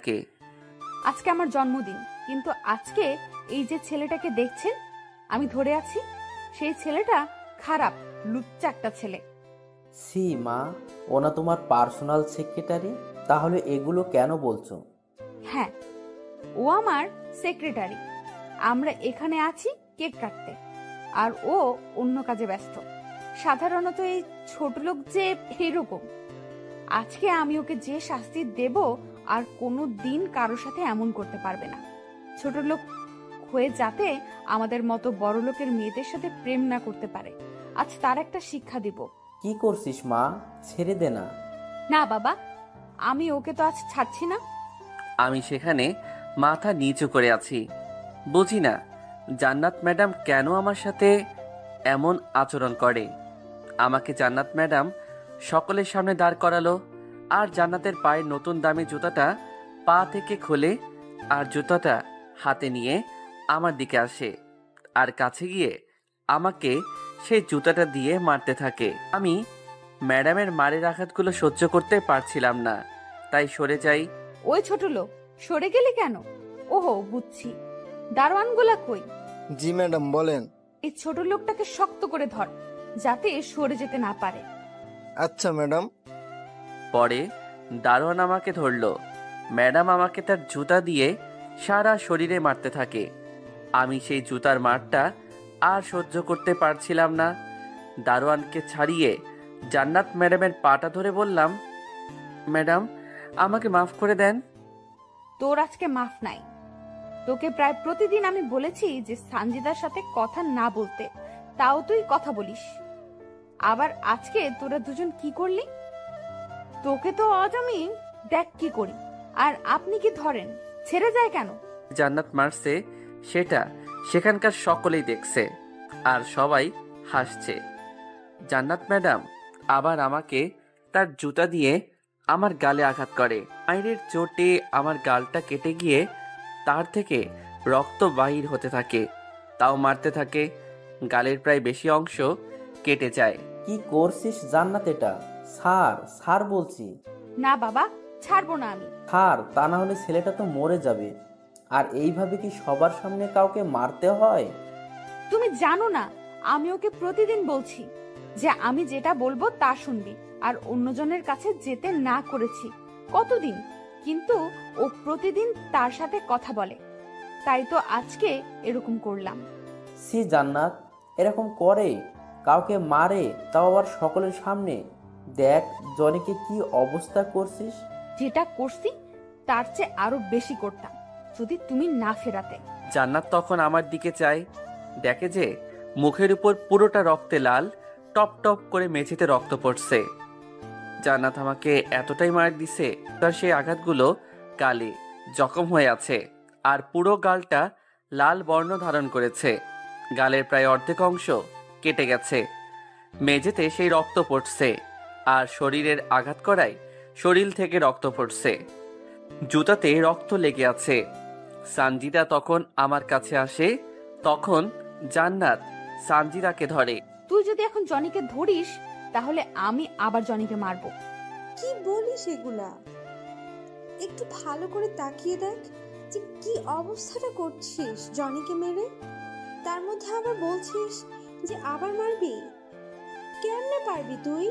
কে? আজকে আমার জন্মদিন, কিন্তু আজকে এই যে ছেলেটাকে দেখছেন আমি ধরে আছি, সেই ছেলেটা খারাপ, লুচ্চা একটা ছেলে। সি মা, ওনা তোমার পার্সোনাল সেক্রেটারি? তাহলে এগুলো কেন বলছো? হ্যাঁ, ও আমার সেক্রেটারি। আমরা এখানে আছি কেক কাটতে, আর ও অন্য কাজে ব্যস্ত। সাধারণত এই ছোট লোক যে এরকম। আজকে আমি ওকে যে শাস্তি দেব, আর কোনো দিন কারোর সাথে এমন করতে পারবে না। ছোট লোক হয়ে যাতে আমাদের মতো বড় লোকের মেয়েদের সাথে প্রেম না করতে পারে, আজ তার একটা শিক্ষা দিব। কি করছিস মা? ছেড়ে দে না। না বাবা, আমি ওকে তো আজ ছাড়ছি না। আমি সেখানে মাথা নিচু করে আছি। বুঝি না জান্নাত ম্যাডাম কেন আমার সাথে এমন আচরণ করে। আমাকে জান্নাত ম্যাডাম সকলের সামনে দাঁড় করালো, আর জান্নাতের পায়ের নতুন দামি জুতাটা পা থেকে খোলে, আর জুতাটা হাতে নিয়ে আমার দিকে আসে, আর কাছে গিয়ে আমাকে সেই জুতাটা দিয়ে মারতে থাকে। আমি ম্যাডামের মারের আঘাতগুলো সহ্য করতে পারছিলাম না, তাই সরে যাই। ওই ছোট লোক, সরে গেলি কেন? ওহো, বুঝছি, দারোয়ানগুলা কই? জি ম্যাডাম, বলেন। এই ছোট লোকটাকে শক্ত করে ধর, যাতে সরে যেতে না পারে। আচ্ছা ম্যাডাম। পরে দারোয়ান আমাকে ধরলো। ম্যাডাম আমাকে তার জুতা দিয়ে সারা শরীরে মারতে থাকে। আমি সেই জুতার মারটা আর সহ্য করতে পারছিলাম না। দারোয়ানকে ছাড়িয়ে জান্নাত ম্যাডামের পাটা ধরে বললাম, ম্যাডাম আমাকে মাফ করে দেন। তোর আজকে মাফ নাই। তোকে প্রায় প্রতিদিন আমি বলেছি যে সানজিদার সাথে কথা না বলতে, তাও তুই কথা বলিস। আবার আজকে তোরা দুজন কি করলি? তোকে তো আজ আমি দেখ কি করি। আর আপনি কি ধরেন, ছেড়ে যায় কেন? জান্নাত মারছে সেটা সেখানকার সকলেই দেখছে, আর সবাই হাসছে। জান্নাত ম্যাডাম আবার আমাকে তার জুতা দিয়ে আমার গালে আঘাত করে। মায়ের চোটে আমার গালটা কেটে গিয়ে তার থেকে রক্ত বাহির হতে থাকে, তাও মারতে থাকে। গালের প্রায় বেশি অংশ কেটে যায়। কি করছিস জান্নাত? এটা ছাড়, ছাড় বলছি। না বাবা, ছাড়বো না আমি। ছাড়, তা না হলে ছেলেটা তো মরে যাবে। আর এইভাবে কি সবার সামনে কাউকে মারতে হয়? তুমি জানো না, আমি ওকে প্রতিদিন বলছি যে আমি যেটা বলবো তা শুনবি, আর অন্যজনের কাছে যেতে না করেছি কতদিন, কিন্তু ও প্রতিদিন তার সাথে কথা বলে, তাই তো আজকে এরকম করলাম। সি জান্নাত, এরকম করে? কাউকে মারে, তাও আবার সকলের সামনে। দেখ জনিকে কি অবস্থা করছিস। যেটা করছি তার চেয়ে আরো বেশি করতাম যদি তুমি না ফেরাতে। জান্নাত তখন আমার দিকে চায়, দেখে যে মুখের উপর পুরোটা রক্তে লাল, টপ টপ করে মেঝেতে রক্ত পড়ছে। জান্নাত আমাকে এতটাই মার দিছে, তার সেই আঘাতগুলো গালে জখম হয়ে আছে, আর পুরো গালটা লাল বর্ণ ধারণ করেছে। গালের প্রায় অর্ধেক অংশ কেটে গেছে। মেঝেতে সেই রক্ত পড়ছে, আর শরীরের আঘাত করায় শরীর থেকে রক্ত পড়ছে। জুতাতে রক্ত লেগে আছে। সানজিদা তখন আমার কাছে আসে, তখন জান্নাত সানজিদাকে ধরে। তুই যদি এখন জনিকে ধরিস তাহলে আমি আবার জনিকে মারবো। কি বলিস এগুলা? একটু ভালো করে তাকিয়ে দেখ যে কি অবস্থাটা করছিস জনিকে মেরে। তার মধ্যে আবার বলছিস যে আবার মারবি। কেমনে পারবি তুই?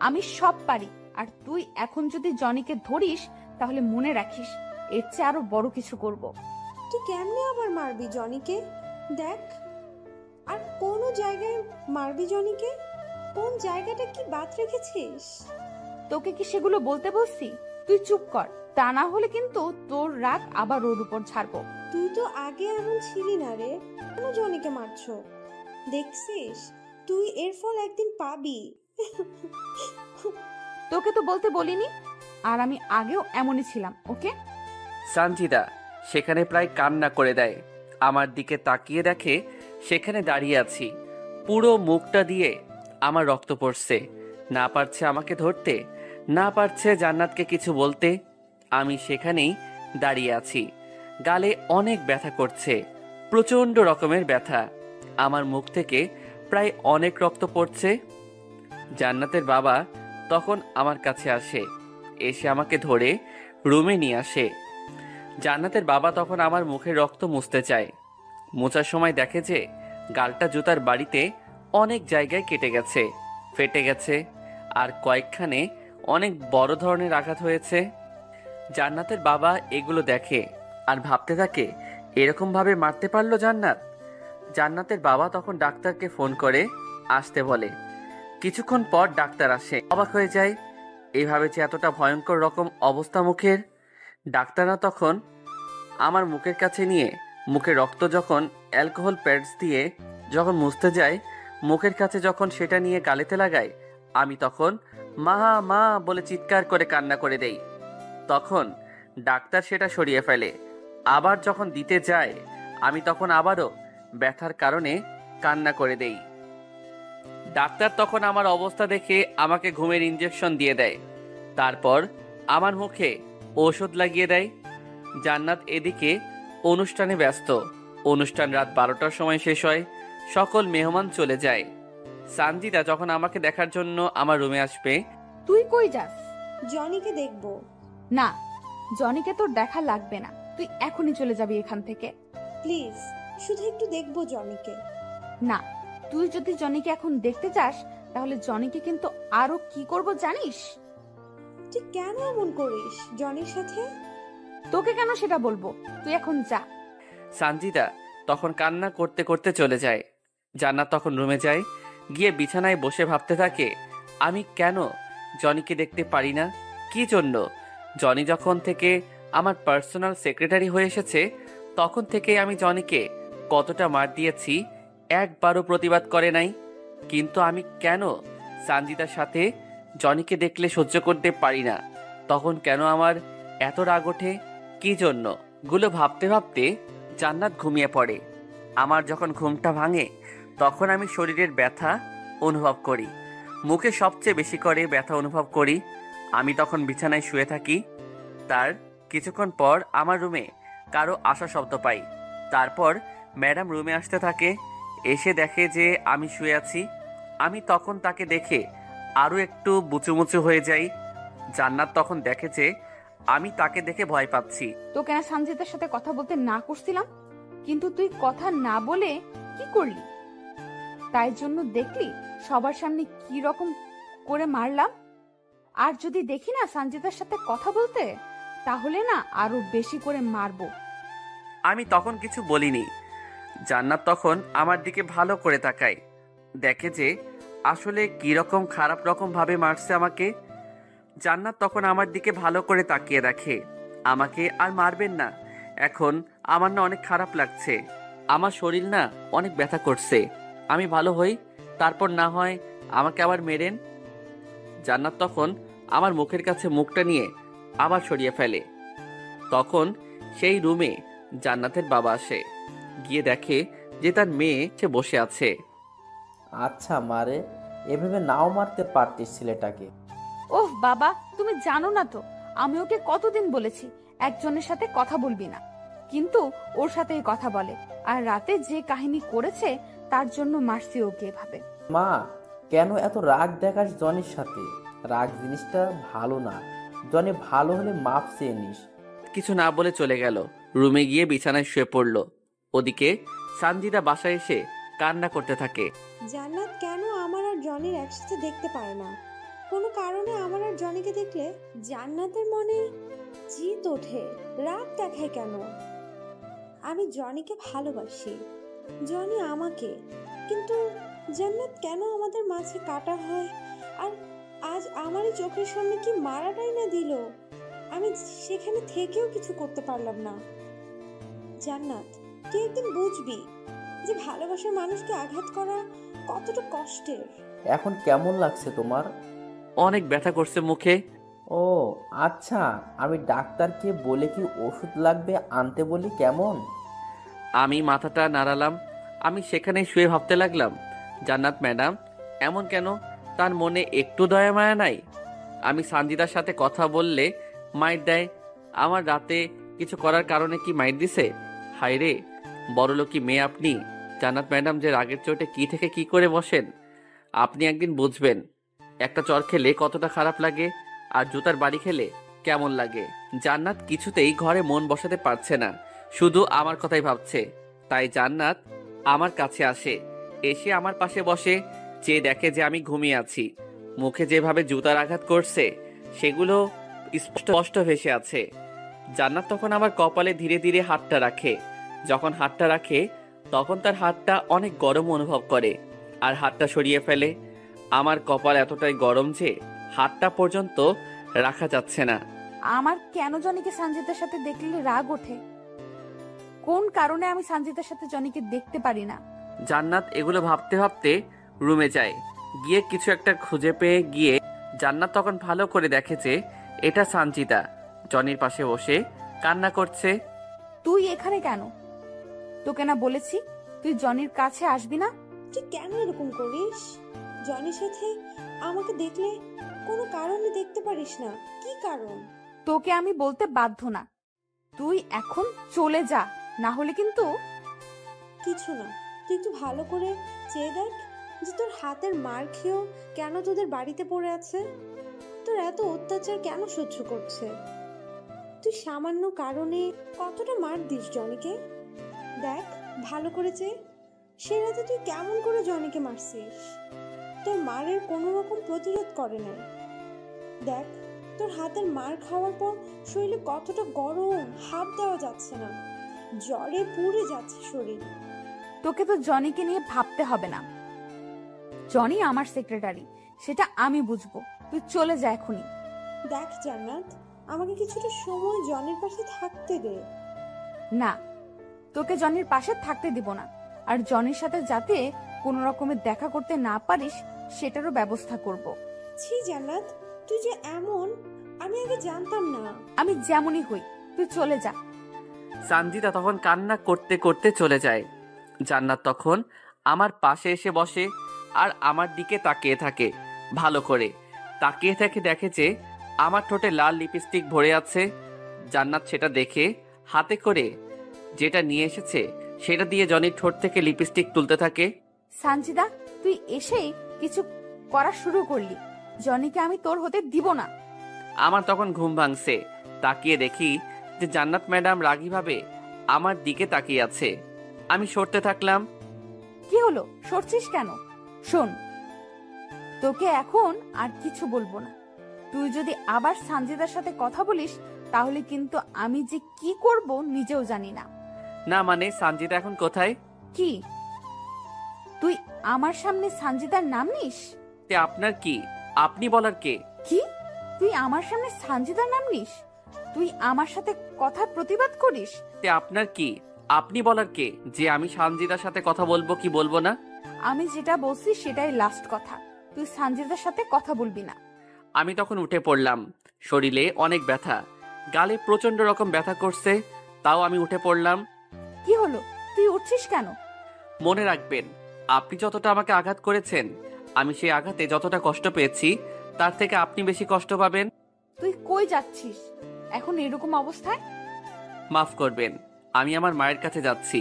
আমি সব পারি, আর তুই এখন যদি জনিকে ধরিস তাহলে মনে রাখিস এর চেয়ে আরো বড় কিছু করব। তুই কেমনে আবার মারবি জনিকে? দেখ, আর কোন জায়গায় মারবি জনিকে? কোন জায়গাটা কি বাদ রেখেছিস? তোকে কি সেগুলো বলতে বলছি? তুই চুপ কর, তা না হলে কিন্তু তোর রাগ আবার ওর উপর ছাড়বো। তুই তো আগে এমন ছিলি না রে, কেন জনিকে মারছো? দেখছিস, তুই এর ফল একদিন পাবি। তোকে তো বলতে বলিনি, আর আমি আগেও এমনই ছিলাম। ওকে? সানজিদা সেখানে প্রায় কান্না করে দেয়। আমার দিকে তাকিয়ে দেখে সেখানে দাঁড়িয়ে আছি, পুরো মুখটা দিয়ে আমার রক্ত পড়ছে। না পারছে আমাকে ধরতে, না পারছে জান্নাতকে কিছু বলতে। আমি সেখানেই দাঁড়িয়ে আছি। গালে অনেক ব্যথা করছে, প্রচণ্ড রকমের ব্যথা। আমার মুখ থেকে প্রায় অনেক রক্ত পড়ছে। জান্নাতের বাবা তখন আমার কাছে আসে, এসে আমাকে ধরে রুমে নিয়ে আসে। জান্নাতের বাবা তখন আমার মুখের রক্ত মুছতে চায়। মোছার সময় দেখে যে গালটা জুতার বাড়িতে অনেক জায়গায় কেটে গেছে, ফেটে গেছে, আর কয়েকখানে অনেক বড় ধরনের আঘাত হয়েছে। জান্নাতের বাবা এগুলো দেখে আর ভাবতে থাকে, এরকম ভাবে মারতে পারলো জান্নাত। জান্নাতের বাবা তখন ডাক্তারকে ফোন করে আসতে বলে। কিছুক্ষণ পর ডাক্তার আসে। অবাক হয়ে যায়, এইভাবে যে এতটা ভয়ঙ্কর রকম অবস্থা মুখের। ডাক্তাররা তখন আমার মুখের কাছে নিয়ে মুখে রক্ত যখন অ্যালকোহল প্যাডস দিয়ে যখন মুছতে যায়, মুখের কাছে যখন সেটা নিয়ে গালিতে লাগায়, আমি তখন মা মা বলে চিৎকার করে কান্না করে দেই। তখন ডাক্তার সেটা সরিয়ে ফেলে। আবার যখন দিতে যায়, আমি তখন আবারও ব্যথার কারণে কান্না করে দেই। ডাক্তার তখন আমার অবস্থা দেখে আমাকে ঘুমের ইঞ্জেকশন দিয়ে দেয়। তারপর আমার মুখে ঔষধ লাগিয়ে দেয়। জান্নাত এদিকে অনুষ্ঠানে ব্যস্ত। অনুষ্ঠান রাত 12টার সময় শেষ হয়। সকল মেহমান চলে যায়। সানজিদা যখন আমাকে দেখার জন্য আমার রুমে আসবে। তুই কই যাস? জনিকে দেখব। না, জনিকে তোর দেখা লাগবে না, তুই এখনই চলে যাবি এখান থেকে। প্লিজ, শুধু একটু দেখব জনিকে। না, তুই যদি জনিকে এখন দেখতে চাস তাহলে জনিকে কিন্তু আরো কি করব জানিস? তুই কেন এমন করিস জনির সাথে? তোকে কেন সেটা বলবো, তুই এখন যা। সানজিদা তখন কান্না করতে করতে চলে যায়। জান্নাত তখন রুমে যায়। গিয়ে বিছানায় বসে ভাবতে থাকে, আমি কেন জনিকে দেখতে পারি না? কি জন্য? জনি যখন থেকে আমার পার্সোনাল সেক্রেটারি হয়ে এসেছে, তখন থেকে আমি জনিকে কতটা মার দিয়েছি, একবারও প্রতিবাদ করে নাই। কিন্তু আমি কেন সানজিদার সাথে জনিকে দেখলে সহ্য করতে পারি না? তখন কেন আমার এত রাগ ওঠে? কি জন্য? গুলো ভাবতে ভাবতে জান্নাত ঘুমিয়ে পড়ে। আমার যখন ঘুমটা ভাঙে, তখন আমি শরীরের ব্যথা অনুভব করি। মুখে সবচেয়ে বেশি করে ব্যথা অনুভব করি। আমি তখন বিছানায় শুয়ে থাকি। তার কিছুক্ষণ পর আমার রুমে কারো আসার শব্দ পাই। তারপর ম্যাডাম রুমে আসতে থাকে। এসে দেখে যে আমি শুয়ে আছি। আমি তখন তাকে দেখে আরও একটু বুচুমুচু হয়ে যাই। জান্নাত তখন দেখে যে আমি তাকে দেখে ভয় পাচ্ছি। তোকে না সানজিদার সাথে কথা বলতে না করছিলাম, কিন্তু তুই কথা না বলে কি করলি? তাই জন্য দেখলি সবার সামনে কি রকম করে মারলাম। আর যদি দেখি না সানজিদার সাথে কথা বলতে, তাহলে না আরো বেশি করে মারবো। আমি তখন কিছু বলিনি। জান্নাত তখন আমার দিকে ভালো করে তাকায়। দেখে যে আসলে কি রকম খারাপ রকম ভাবে মারছে আমাকে। জান্নাত তখন আমার দিকে ভালো করে তাকিয়ে দেখে। আমাকে আর মারবেন না, এখন আমার না অনেক খারাপ লাগছে। আমার শরীর না অনেক ব্যথা করছে। আমি ভালো হই, তারপর না হয় আমাকে আবার মেরেন। জান্নাত তখন আমার মুখের কাছে মুখটা নিয়ে আবার সরিয়ে ফেলে। তখন সেই রুমে জান্নাতের বাবা আসে। গিয়ে দেখে যে তার মেয়ে সে বসে আছে। আচ্ছা মারে, এভাবে নাও মারতে পারতিস ছেলেটাকে। ওহ বাবা, তুমি জানো না তো আমি ওকে কতদিন বলেছি একজনের সাথে কথা বলবি না, কিন্তু ওর সাথেই কথা বলে। আর রাতে যে কাহিনী করেছে তার জন্য মারছি ওকে এভাবে। মা, কেন এত রাগ দেখাস জনির সাথে? রাগ জিনিসটা ভালো না। জনি ভালো হলে মাপ চেয়ে নিস। কিছু না বলে চলে গেল। রুমে গিয়ে বিছানায় শুয়ে পড়ল। ওদিকে সানজিদা বাসায় এসে কান্না করতে থাকে। জান্নাত কেন আমার আর জনির একসাথে দেখতে পারে না? কোনো কারণে আমার আর জনিকে দেখলে জান্নাতের মনে জিত ওঠে, রাগ দেখায় কেন? আমি জনিকে ভালোবাসি, জনি আমাকে, কিন্তু জান্নাত কেন আমাদের মাঝে কাটা হয়? আর আজ আমারই চোখের সামনে কি মারাটাই না দিল, আমি সেখানে থেকেও কিছু করতে পারলাম না। জান্নাত, তুই একদিন বুঝবি যে ভালোবাসার মানুষকে আঘাত করা কতটা কষ্টের। এখন কেমন লাগছে তোমার? অনেক ব্যথা করছে মুখে। ও আচ্ছা, আমি ডাক্তারকে বলে কি ওষুধ লাগবে আনতে বলি কেমন? আমি মাথাটা নাড়ালাম। আমি সেখানে শুয়ে ভাবতে লাগলাম, জান্নাত ম্যাডাম এমন কেন? তার মনে একটু দয়া মায়া নাই? আমি সানজিদার সাথে কথা বললে মাইর দেয়। আমার রাতে কিছু করার কারণে কি মাইর দিছে? হায় রে, বড়লোকি মেয়ে আপনি। জান্নাত ম্যাডাম যে রাগের চোটে কি থেকে কি করে বসেন, আপনি একদিন বুঝবেন। একটা চর খেলে কতটা খারাপ লাগে, আর জুতার বাড়ি খেলে কেমন লাগে। জান্নাত কিছুতেই ঘরে মন বসাতে পারছে না, শুধু আমার কথাই ভাবছে। তাই জান্নাত আমার কাছে আসে, এসে আমার পাশে বসে, চেয়ে দেখে যে আমি ঘুমিয়ে আছি। মুখে যেভাবে জুতার আঘাত করছে সেগুলো স্পষ্ট ভেসে আছে। জান্নাত তখন আমার কপালে ধীরে ধীরে হাতটা রাখে। যখন হাতটা রাখে তখন তার হাতটা অনেক গরম অনুভব করে আর হাতটা সরিয়ে ফেলে। আমার কপাল এতটাই গরম যে হাতটা পর্যন্ত রাখা যাচ্ছে না। আমার কেন জনিকে সঞ্জিতার সাথে দেখলে রাগ ওঠে? কোন কারণে আমি সঞ্জিতার সাথে জনিকে দেখতে পারি না? জান্নাত এগুলো ভাবতে ভাবতে রুমে যায়। গিয়ে কিছু একটা খুঁজে পেয়ে গিয়ে জান্নাত তখন ভালো করে দেখে যে এটা সঞ্জিতা জনির পাশে বসে কান্না করছে। তুই এখানে কেন? তোকে না বলেছি তুই জনির কাছে আসবি না? তুই কেন এরকম করিস? জনির সাথে আমাকে দেখলে কোনো কারণে দেখতে পারিস না, কি কারণ? তোকে আমি বলতে বাধ্য না, তুই এখন চলে যা, না হলে কিন্তু। কিছু না, তুই একটু ভালো করে চেয়ে দেখ যে তোর হাতের মার খেয়েও কেন তোদের বাড়িতে পড়ে আছে। তোর এত অত্যাচার কেন সহ্য করছে? তুই সামান্য কারণে কতটা মার দিস জনিকে। দেখ ভালো করে চেয়ে, সে রাতে তুই কেমন করে জনিকে মারছিস। তোর মারের কোনো রকম প্রতিরোধ করে নাই। দেখ তোর হাতের মার খাওয়ার পর শরীরে কতটা গরম, হাত দেওয়া যাচ্ছে না, জ্বরে পুড়ে যাচ্ছে শরীর। তোকে তো জনিকে নিয়ে ভাবতে হবে না, জনি আমার সেক্রেটারি, সেটা আমি বুঝবো। তুই চলে যা এখনই। দেখ জান্নাত, আমাকে কিছুটা সময় জনের পাশে থাকতে দে। না, তোকে জনির পাশে থাকতে দিব না, আর জনির সাথে যাতে কোনো রকমের দেখা করতে না পারিস সেটারও ব্যবস্থা করব। ছি জান্নাত, তুই যে এমন, আমি আগে জানতাম না। আমি যেমনই হই, তুই চলে যা। সঞ্জিতা তখন কান্না করতে করতে চলে যায়। জান্নাত তখন আমার পাশে এসে বসে আর আমার দিকে তাকিয়ে থাকে। ভালো করে তাকিয়ে থেকে দেখে যে আমার ঠোঁটে লাল লিপস্টিক ভরে আছে। জান্নাত সেটা দেখে হাতে করে যেটা নিয়ে এসেছে সেটা দিয়ে জনির ঠোঁট থেকে লিপস্টিক তুলতে থাকে। সানজিদা, তুই এসেই কিছু করা শুরু করলি। জনিকে আমি তোর হতে দিব না। আমার তখন ঘুম ভাঙছে। তাকিয়ে দেখি যে জান্নাত ম্যাডাম রাগীভাবে আমার দিকে তাকিয়ে আছে। আমি সরতে থাকলাম। কি হলো, সরছিস কেন? শোন, তোকে এখন আর কিছু বলবো না। তুই যদি আবার সানজিদার সাথে কথা বলিস তাহলে কিন্তু আমি যে কি করব নিজেও জানি না। না মানে সঞ্জিতা এখন কোথায়? কি তুই আমার সামনে সানজিদার নাম নিস? তে আপনার কি? আপনি বলার কে? কি তুই আমার সামনে সানজিদার নাম নিস? তুই আমার সাথে কথার প্রতিবাদ করিস? তে আপনার কি? আপনি বলার কে যে আমি সঞ্জিতার সাথে কথা বলবো কি বলবো না? আমি যেটা বলছি সেটাই লাস্ট কথা। তুই সানজিদার সাথে কথা বলবি না। আমি তখন উঠে পড়লাম। শরীরে অনেক ব্যথা, গালে প্রচন্ড রকম ব্যথা করছে, তাও আমি উঠে পড়লাম। কি হলো, তুই উঠছিস কেন? মনে রাখবেন, আপনি যতটা আমাকে আঘাত করেছেন আমি সেই আঘাতে যতটা কষ্ট পেয়েছি তার থেকে আপনি বেশি কষ্ট পাবেন। তুই কই যাচ্ছিস এখন এরকম অবস্থায়? মাফ করবেন, আমি আমার মায়ের কাছে যাচ্ছি।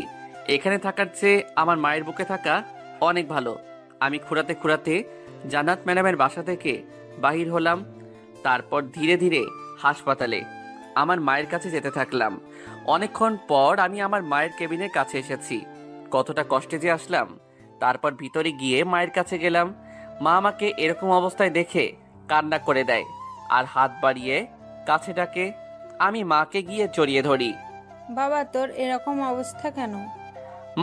এখানে থাকার চেয়ে আমার মায়ের বুকে থাকা অনেক ভালো। আমি খুঁড়াতে খুঁড়াতে জান্নাত ম্যাডামের বাসা থেকে বাহির হলাম। তারপর ধীরে ধীরে হাসপাতালে আমার মায়ের কাছে যেতে থাকলাম। অনেকক্ষণ পর আমি আমার মায়ের কেবিনের কাছে এসেছি। কতটা কষ্টে যে আসলাম। তারপর ভিতরে গিয়ে মায়ের কাছে গেলাম। মা আমাকে এরকম অবস্থায় দেখে কান্না করে দেয় আর হাত বাড়িয়ে কাছে ডাকে। আমি মাকে গিয়ে জড়িয়ে ধরি। বাবা, তোর এরকম অবস্থা কেন?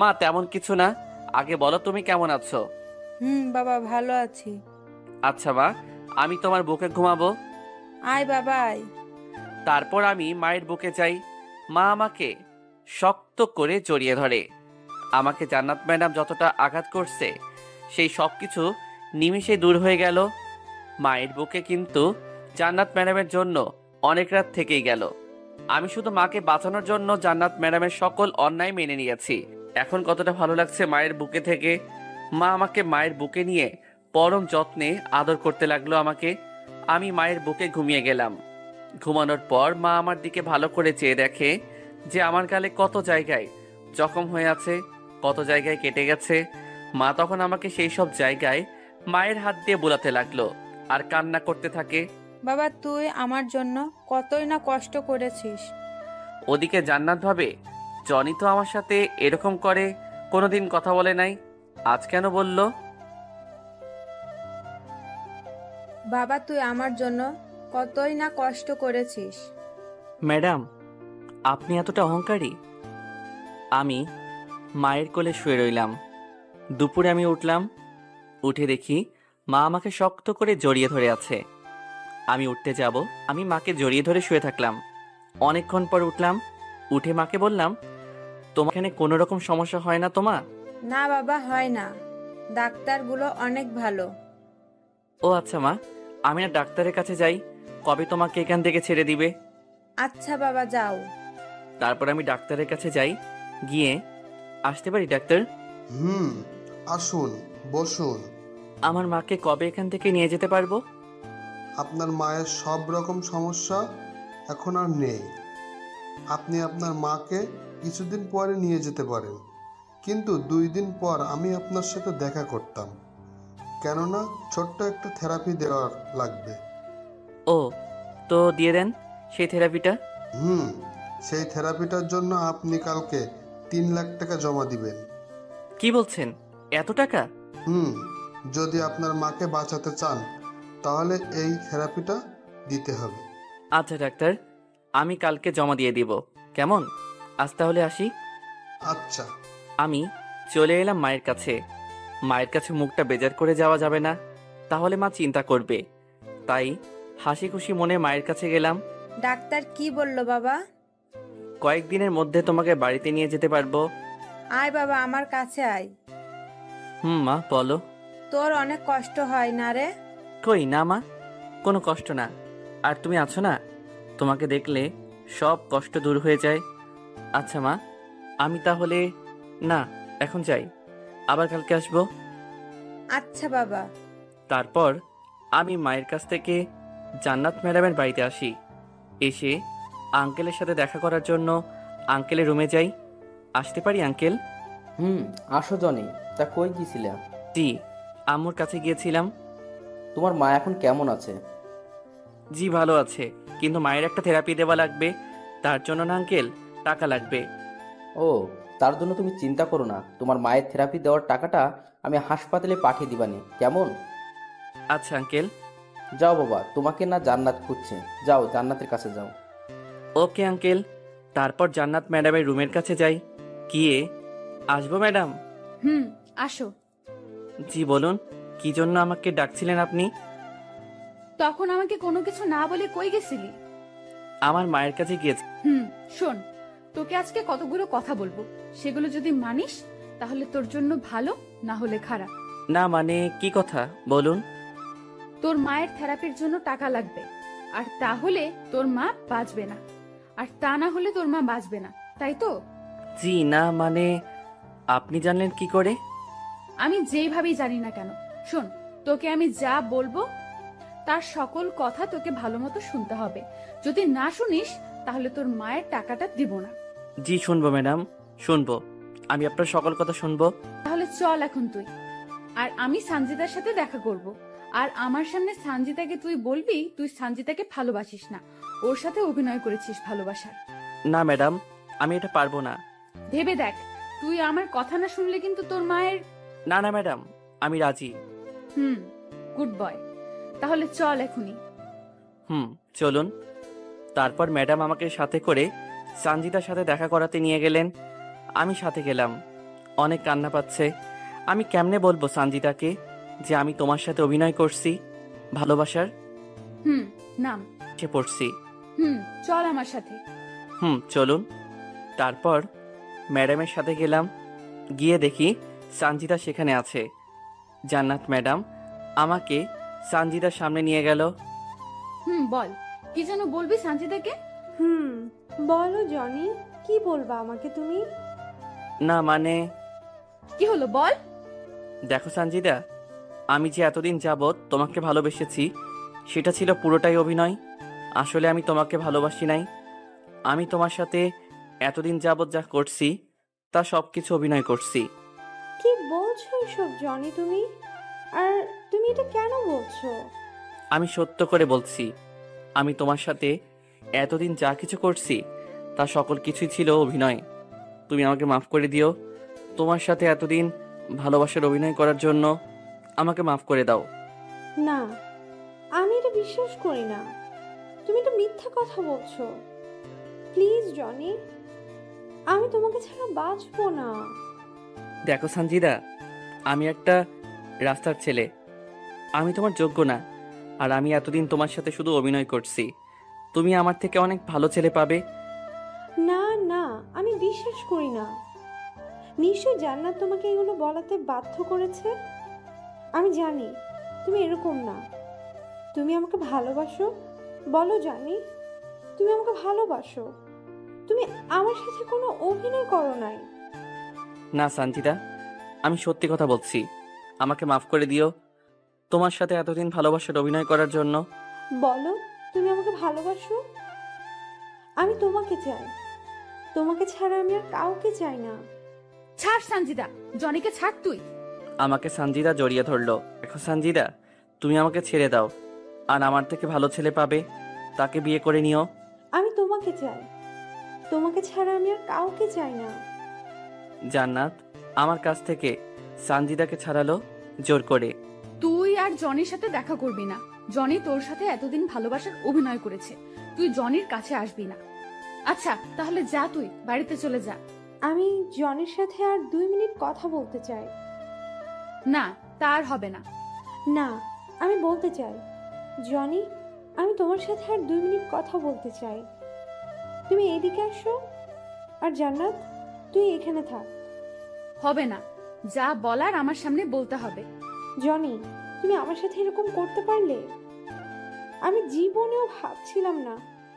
মা তেমন কিছু না, আগে বলো তুমি কেমন আছো? বাবা, ভালো আছি। আচ্ছা মা, আমি তোমার বুকে ঘুমাবো। আয় বাবা আয়। তারপর আমি মায়ের বুকে যাই। মা আমাকে শক্ত করে জড়িয়ে ধরে। আমাকে জান্নাত ম্যাডাম যতটা আঘাত করছে সেই সব কিছু নিমিষে দূর হয়ে গেল। মায়ের বুকে কিন্তু জান্নাত ম্যাডামের জন্য অনেক রাত থেকেই গেল। আমি শুধু মাকে বাঁচানোর জন্য জান্নাত ম্যাডামের সকল অন্যায় মেনে নিয়েছি। এখন কতটা ভালো লাগছে মায়ের বুকে থেকে। মা আমাকে মায়ের বুকে নিয়ে পরম যত্নে আদর করতে লাগলো আমাকে। আমি মায়ের বুকে ঘুমিয়ে গেলাম। ঘুমানোর পর মা আমার দিকে ভালো করে চেয়ে দেখে যে আমার গালে কত জায়গায় জখম হয়ে আছে, কত জায়গায় কেটে গেছে। মা তখন আমাকে সেই সব জায়গায় মায়ের হাত দিয়ে বোলাতে লাগলো আর কান্না করতে থাকে। বাবা তুই আমার জন্য কতই না কষ্ট করেছিস। ওদিকে জান্নাত ভাবে জনি তো আমার সাথে এরকম করে কোনোদিন কথা বলে নাই, আজ কেন বলল? বাবা তুই আমার জন্য কতই না কষ্ট করেছিস। ম্যাডাম, আপনি এতটা অহংকারী? আমি মায়ের কোলে শুয়ে রইলাম। দুপুরে আমি উঠলাম, উঠে দেখি মা আমাকে শক্ত করে জড়িয়ে ধরে আছে। আমি উঠতে যাব, আমি মাকে জড়িয়ে ধরে শুয়ে থাকলাম। অনেকক্ষণ পর উঠলাম, উঠে মাকে বললাম, তোমার এখানে কোনো রকম সমস্যা হয় না তো মা? না বাবা, হয় না, ডাক্তারগুলো অনেক ভালো। ও আচ্ছা মা, আমি না ডাক্তারের কাছে যাই, কবে তোমাকে এখান থেকে ছেড়ে দিবে? আচ্ছা বাবা যাও। তারপর আমি ডাক্তারের কাছে যাই, গিয়ে, আসতে পারি ডাক্তার? হুম, আসুন, বসুন। আমার মাকে কবে এখান থেকে নিয়ে যেতে পারবো? আপনার মায়ের সব রকম সমস্যা এখন আর নেই। আপনি আপনার মাকে কিছুদিন পরে নিয়ে যেতে পারেন, কিন্তু 2 দিন পর আমি আপনার সাথে দেখা করতাম, কেননা ছোট্ট একটা থেরাপি দেওয়ার লাগবে। ও, তো দিয়ে দেন সেই থেরাপিটা। সেই থেরাপিটার জন্য আপনি কালকে 3 লাখ টাকা জমা দিবেন। কি বলছেন, এত টাকা? যদি আপনার মাকে বাঁচাতে চান তাহলে এই থেরাপিটা দিতে হবে। আচ্ছা ডাক্তার, আমি কালকে জমা দিয়ে দিব, কেমন? আজ তাহলে আসি। আচ্ছা। আমি চলে এলাম মায়ের কাছে। মায়ের কাছে মুখটা বেজার করে যাওয়া যাবে না, তাহলে মা চিন্তা করবে। তাই হাসি খুশি মনে মায়ের কাছে গেলাম। ডাক্তার কি বললো বাবা? কয়েকদিনের মধ্যে তোমাকে বাড়িতে নিয়ে যেতে পারবো। আয় বাবা, আমার কাছে আয়। মা বলো। তোর অনেক কষ্ট হয় না রে? কই না মা, কোনো কষ্ট না। আর তুমি আছো না, তোমাকে দেখলে সব কষ্ট দূর হয়ে যায়। আচ্ছা মা, আমি তাহলে না এখন যাই, আবার কালকে আসবো। আচ্ছা বাবা। তারপর আমি মায়ের কাছ থেকে জান্নাত ম্যাডামের বাড়িতে আসি। এসে আঙ্কেলের সাথে দেখা করার জন্য আঙ্কেলের রুমে যাই। আসতে পারি আঙ্কেল? আসো জনি। তা কই গিয়েছিলা? জি, আম্মুর কাছে গিয়েছিলাম। তোমার মা এখন কেমন আছে? জি ভালো আছে, কিন্তু মায়ের একটা থেরাপি দেওয়া লাগবে, তার জন্য না আঙ্কেল টাকা লাগবে। ও, তার জন্য তুমি চিন্তা করো না, তোমার মায়ের থেরাপি দেওয়ার টাকাটা আমি হাসপাতালে পাঠিয়ে দিবানি, কেমন? আচ্ছা আঙ্কেল। যাও বাবা, তোমাকে না জান্নাত খুঁজছে, যাও জান্নাতের কাছে যাও। Okay uncle. তারপর জান্নাত ম্যাডামের রুমের কাছে যাই, গিয়ে, আসবো ম্যাডাম? আসো। জি বলুন, কি জন্য আমাকে ডাকছিলেন আপনি? তখন আমাকে কোনো কিছু না বলে কই গেছিলি? আমার মায়ের কাছে গিয়েছি। শোন, তোকে আজকে কতগুলো কথা বলবো, সেগুলো যদি মানিস তাহলে তোর জন্য ভালো, না হলে খারাপ। না মানে কি কথা বলুন। তোর মায়ের থেরাপির জন্য টাকা লাগবে, আর তাহলে তোর মা বাঁচবে না, আর তা না হলে তোর মা বাঁচবে না, তাই তো? জি না মানে আপনি জানলেন কি করে? আমি যেইভাবেই জানি না কেন, শোন, তোকে আমি যা বলবো তার সকল কথা তোকে ভালো মতো শুনতে হবে। যদি না শুনিস তাহলে তোর মায়ের টাকাটা দিব না। জি শুনবো ম্যাডাম, শুনবো, আমি আপনার সকল কথা শুনবো। তাহলে চল এখন তুই, আর আমি সানজিদার সাথে দেখা করব। আর আমার সামনে সানজিদাকে তুই বলবি তুই সানজিদাকে ভালোবাসিস না, ওর সাথে অভিনয় করেছিস ভালোবাসার। না ম্যাডাম, আমি এটা পারবো না। ভেবে দেখ, তুই আমার কথা না শুনলে কিন্তু তোর মায়ের। না না ম্যাডাম, আমি রাজি। গুড বয়, তাহলে চল এখনই। চলুন। তারপর ম্যাডাম আমাকে সাথে করে সানজিদার সাথে দেখা করাতে নিয়ে গেলেন। আমি সাথে গেলাম। অনেক কান্না পাচ্ছে। আমি কেমনে বলবো সানজিদাকে যে আমি তোমার সাথে অভিনয় করছি, ভালোবাসার নাম সে পড়ছি। চল আমার সাথে। চলুন। তারপর ম্যাডামের সাথে গেলাম, গিয়ে দেখি সানজিদা সেখানে আছে। জান্নাত ম্যাডাম আমাকে সানজিদার সামনে নিয়ে গেল। বল, কি যেন বলবি সানজিদাকে? বলো জনি, কি বলবা আমাকে তুমি? না মানে কি হলো বল। দেখো সানজিদা, আমি যে এতদিন যাবৎ তোমাকে ভালোবেসেছি সেটা ছিল পুরোটাই অভিনয়। আসলে আমি তোমাকে ভালোবাসি নাই। আমি তোমার সাথে এতদিন যাবৎ যা করছি তা সবকিছু অভিনয় করছি। কি বলছো এসব জনি তুমি? আর তুমি এটা কেন বলছো? আমি সত্য করে বলছি, আমি তোমার সাথে এতদিন যা কিছু করছি তা সকল কিছুই ছিল অভিনয়। তুমি আমাকে মাফ করে দিও। তোমার সাথে এতদিন ভালোবাসার অভিনয় করার জন্য আমাকে মাফ করে দাও। না, আমি এটা বিশ্বাস করি না। তুমি এটা মিথ্যা কথা বলছো। প্লিজ জনি, আমি তোমাকে ছাড়া বাঁচবো না। দেখো সঞ্জিদা, আমি একটা রাস্তার ছেলে, আমি তোমার যোগ্য না। আর আমি এতদিন তোমার সাথে শুধু অভিনয় করছি। তুমি আমার থেকে অনেক ভালো ছেলে পাবে। না না, আমি বিশ্বাস করি না। নিশ্চয় জান্নাত তোমাকে এগুলো বলাতে বাধ্য করেছে। আমি জানি তুমি এরকম না। তুমি আমাকে ভালোবাসো, বলো জানি। তুমি আমাকে ভালোবাসো। তুমি আমার সাথে কোনো অভিনয় করো নাই। না সঞ্জিদা, আমি সত্যি কথা বলছি। আমাকে মাফ করে দিও তোমার সাথে এতদিন ভালোবাসার অভিনয় করার জন্য। বলো তুমি আমাকে ভালোবাসো। আমি তোমাকে চাই। তোমাকে ছাড়া আমি আর কাউকে চাই না। ছাড় সঞ্জিদা, জনিকে ছাড় তুই। আমাকে সঞ্জিদা জড়িয়ে ধরলো। দেখো সঞ্জিদা, তুমি আমাকে ছেড়ে দাও, আর আমার থেকে ভালো ছেলে পাবে, তাকে বিয়ে করে নিও। আমি তোমাকে চাই। তোমাকে ছাড়া আমি আর কাউকে চাই না। জান্নাত আমার কাছ থেকে সঞ্জিদাকে ছাড়ালো জোর করে। তুই আর জনির সাথে দেখা করবি না। জনি তোর সাথে এতদিন ভালোবাসার অভিনয় করেছে, তুই জনির কাছে আসবি না। আচ্ছা তাহলে যা, তুই বাড়িতে চলে যা। আমি জনের সাথে আর 2 মিনিট কথা বলতে চাই। না, তার হবে না। না, আমি বলতে চাই জনি, আমি তোমার সাথে আর 2 মিনিট কথা বলতে চাই। তুমি এদিকে আসো। আর জান্নাত, তুই এখানে থাক। হবে না, যা বলার আমার সামনে বলতে হবে। জনি, তুমি আমার সাথে এরকম করতে পারলে? আমি জীবনেও ভাবছিলাম না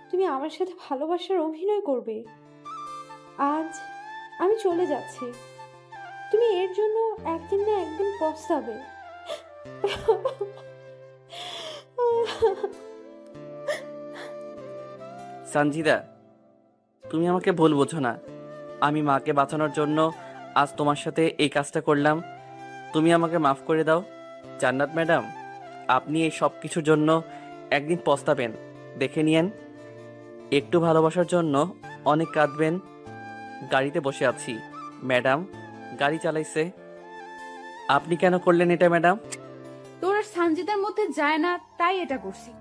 তুমি আমার সাথে ভালোবাসার অভিনয় করবে। আজ আমি চলে যাচ্ছি। তুমি এর জন্য একদিন না একদিন পস্তাবে। সঞ্জিদা, তুমি আমাকে ভুল বোঝো না। আমি মাকে বাঁচানোর জন্য আজ তোমার সাথে এই কাজটা করলাম। তুমি আমাকে মাফ করে দাও। জান্নাত ম্যাডাম, আপনি এই সব কিছুর জন্য একদিন পস্তাবেন, দেখে নিয়েন। একটু ভালোবাসার জন্য অনেক কাঁদবেন। গাড়িতে বসে আছি, ম্যাডাম গাড়ি চালাইছে। আপনি কেন করলেন এটা ম্যাডাম? তোর আর সঞ্জিদার মধ্যে যায় না, তাই এটা করছি।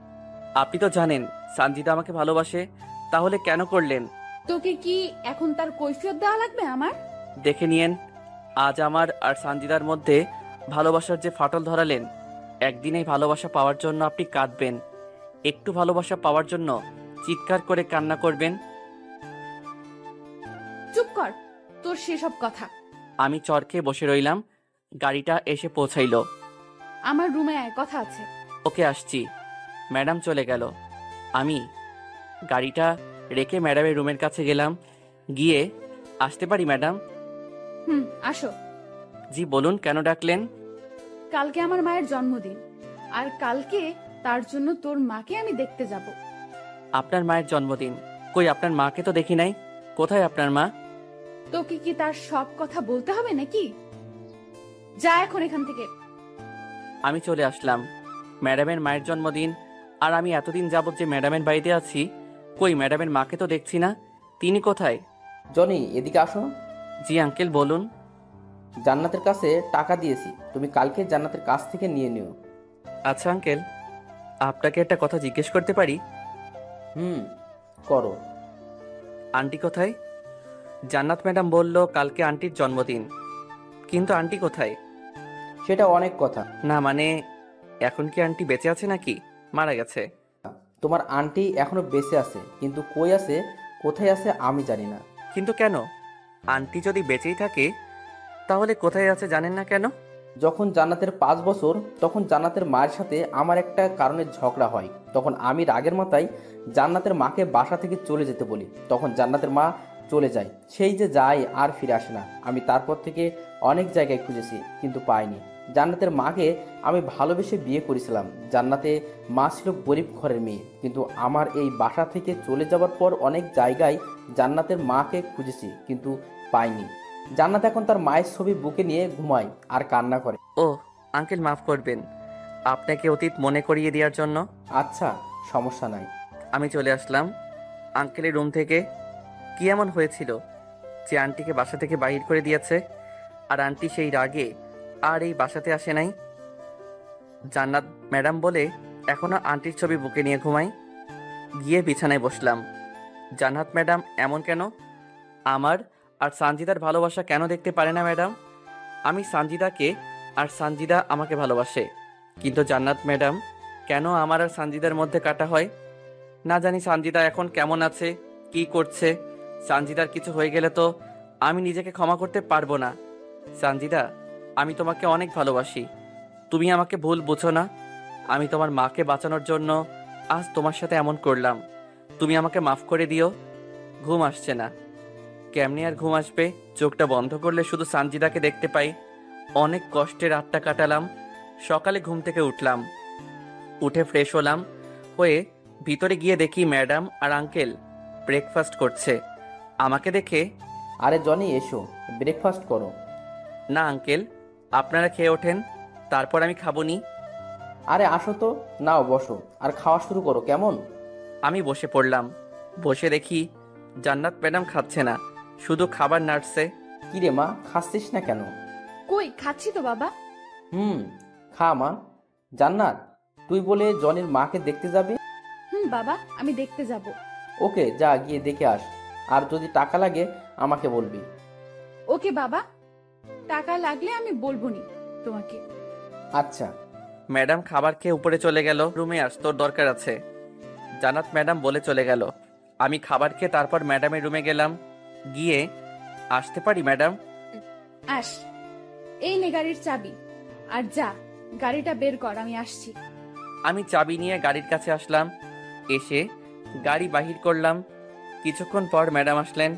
আপনি তো জানেন সঞ্জিদা আমাকে ভালোবাসে, তাহলে কেন করলেন? তোকে কি এখন তার কৈফিয়ত দেওয়া লাগবে আমার? দেখে নিয়েন, আজ আমার আর সঞ্জিদার মধ্যে ভালোবাসার যে ফাটল ধরালেন, একদিনেই ভালোবাসা পাওয়ার জন্য আপনি কাঁদবেন, একটু ভালোবাসা পাওয়ার জন্য চিৎকার করে কান্না করবেন। চুপ কর, তোর সেসব কথা। আমি চরকে বসে রইলাম। গাড়িটা এসে পৌঁছাইলো। আমার রুমে আয়, কথা আছে। ওকে আসছি। ম্যাডাম চলে গেল। আমি গাড়িটা রেখে ম্যাডামের রুমের কাছে গেলাম। গিয়ে, আসতে পারি ম্যাডাম? আসো। জি বলুন, কেন ডাকলেন? কালকে আমার মায়ের জন্মদিন, আর কালকে তার জন্য তোর মাকে আমি দেখতে যাব। আপনার মায়ের জন্মদিন? কই, আপনার মাকে তো দেখি নাই। কোথায় আপনার মা? তোকে কি তার সব কথা বলতে হবে নাকি? যা এখন এখান থেকে। আমি চলে আসলাম। ম্যাডামের মায়ের জন্মদিন, আর আমি এতদিন যাবত যে ম্যাডামের বাড়িতে আছি, কই ম্যাডামের মাকে তো দেখছি না। তিনি কোথায়? জনি, এদিকে আসো। জি আঙ্কেল বলুন। জান্নাতের কাছে টাকা দিয়েছি, তুমি কালকে জান্নাতের কাছ থেকে নিয়ে নিও। আচ্ছা আঙ্কেল, আপনাকে একটা কথা জিজ্ঞেস করতে পারি? করো। আন্টি কোথায়? জান্নাত ম্যাডাম বলল কালকে আন্টির জন্মদিন, কিন্তু আন্টি কোথায়? সেটা অনেক কথা। না মানে, এখন কি আন্টি বেঁচে আছে নাকি মারা গেছে? তোমার আন্টি এখনো বেঁচে আছে, কিন্তু কই আছে, কোথায় আছে আমি জানি না। কিন্তু কেন? আন্টি যদি বেঁচেই থাকে তাহলে কোথায় আছে জানেন না কেন? যখন জান্নাতের 5 বছর, তখন জান্নাতের মায়ের সাথে আমার একটা কারণে ঝগড়া হয়। তখন আমি রাগের মাথায় জান্নাতের মাকে বাসা থেকে চলে যেতে বলি। তখন জান্নাতের মা চলে যায়। সেই যে যায় আর ফিরে আসে না। আমি তারপর থেকে অনেক জায়গায় খুঁজেছি, কিন্তু পাইনি। জান্নাতের মাকে আমি ভালোবেসে বিয়ে করেছিলাম। জান্নাতে মা ছিল গরিব ঘরের মেয়ে, কিন্তু আমার এই বাসা থেকে চলে যাওয়ার পর অনেক জায়গায় জান্নাতের মাকে খুঁজেছি, কিন্তু পাইনি। জান্নাত এখন তার মায়ের ছবি বুকে নিয়ে ঘুমায় আর কান্না করে। ও আঙ্কেল, মাফ করবেন আপনাকে অতীত মনে করিয়ে দেওয়ার জন্য। আচ্ছা, সমস্যা নাই। আমি চলে আসলাম আঙ্কেলের রুম থেকে। কি এমন হয়েছিল যে আন্টিকে বাসা থেকে বাহির করে দিয়েছে, আর আন্টি সেই রাগে আর এই বাসাতে আসে নাই? জান্নাত ম্যাডাম বলে এখনো আন্টির ছবি বুকে নিয়ে ঘুমাই। গিয়ে বিছানায় বসলাম। জান্নাত ম্যাডাম এমন কেন? আমার আর সানজিদার ভালোবাসা কেন দেখতে পারে না ম্যাডাম? আমি সানজিদাকে আর সানজিদা আমাকে ভালোবাসে, কিন্তু জান্নাত ম্যাডাম কেন আমার আর সানজিদার মধ্যে কাটা হয়? না জানি সানজিদা এখন কেমন আছে, কি করছে। সানজিদার কিছু হয়ে গেলে তো আমি নিজেকে ক্ষমা করতে পারবো না। সানজিদা, আমি তোমাকে অনেক ভালোবাসি, তুমি আমাকে ভুল বুঝো না। আমি তোমার মাকে বাঁচানোর জন্য আজ তোমার সাথে এমন করলাম, তুমি আমাকে মাফ করে দিও। ঘুম আসছে না। কেমনি আর ঘুম আসবে? চোখটা বন্ধ করলে শুধু সানজিদাকে দেখতে পাই। অনেক কষ্টে রাতটা কাটালাম। সকালে ঘুম থেকে উঠলাম, উঠে ফ্রেশ হলাম, হয়ে ভিতরে গিয়ে দেখি ম্যাডাম আর আঙ্কেল ব্রেকফাস্ট করছে। আমাকে দেখে, আরে জনি এসো, ব্রেকফাস্ট করো। না আঙ্কেল, আপনারা খেয়ে ওঠেন, তারপর আমি খাবনি। আরে আসো তো, নাও বসো আর খাওয়া শুরু করো কেমন? আমি বসে পড়লাম। বসে দেখি জান্নাত ম্যাডাম খাচ্ছে না, শুধু খাবার নাড়ছে। কিরে মা, খাচ্ছিস না কেন? কই, খাচ্ছি তো বাবা। খা মা। জান্নাত, তুই বলে জনির মাকে দেখতে যাবি? বাবা, আমি দেখতে যাব। ওকে, যা গিয়ে দেখে আস, আর যদি টাকা লাগে আমাকে বলবি। ওকে বাবা, টাকা লাগলে আমি বলবো নি তোমাকে। আচ্ছা। ম্যাডাম খাবার খেয়ে উপরে চলে গেল। রুমে আস, তোর দরকার আছে, জান্নাত ম্যাডাম বলে চলে গেল। আমি খাবার খেয়ে তারপর ম্যাডামের রুমে গেলাম। গিয়ে, আসতে পারি ম্যাডাম? আস। এই নে গাড়ির চাবি, আর যা গাড়িটা বের কর, আমি আসছি। আমি চাবি নিয়ে গাড়ির কাছে আসলাম। এসে গাড়ি বাহির করলাম। কিছুক্ষণ পর ম্যাডাম আসলেন।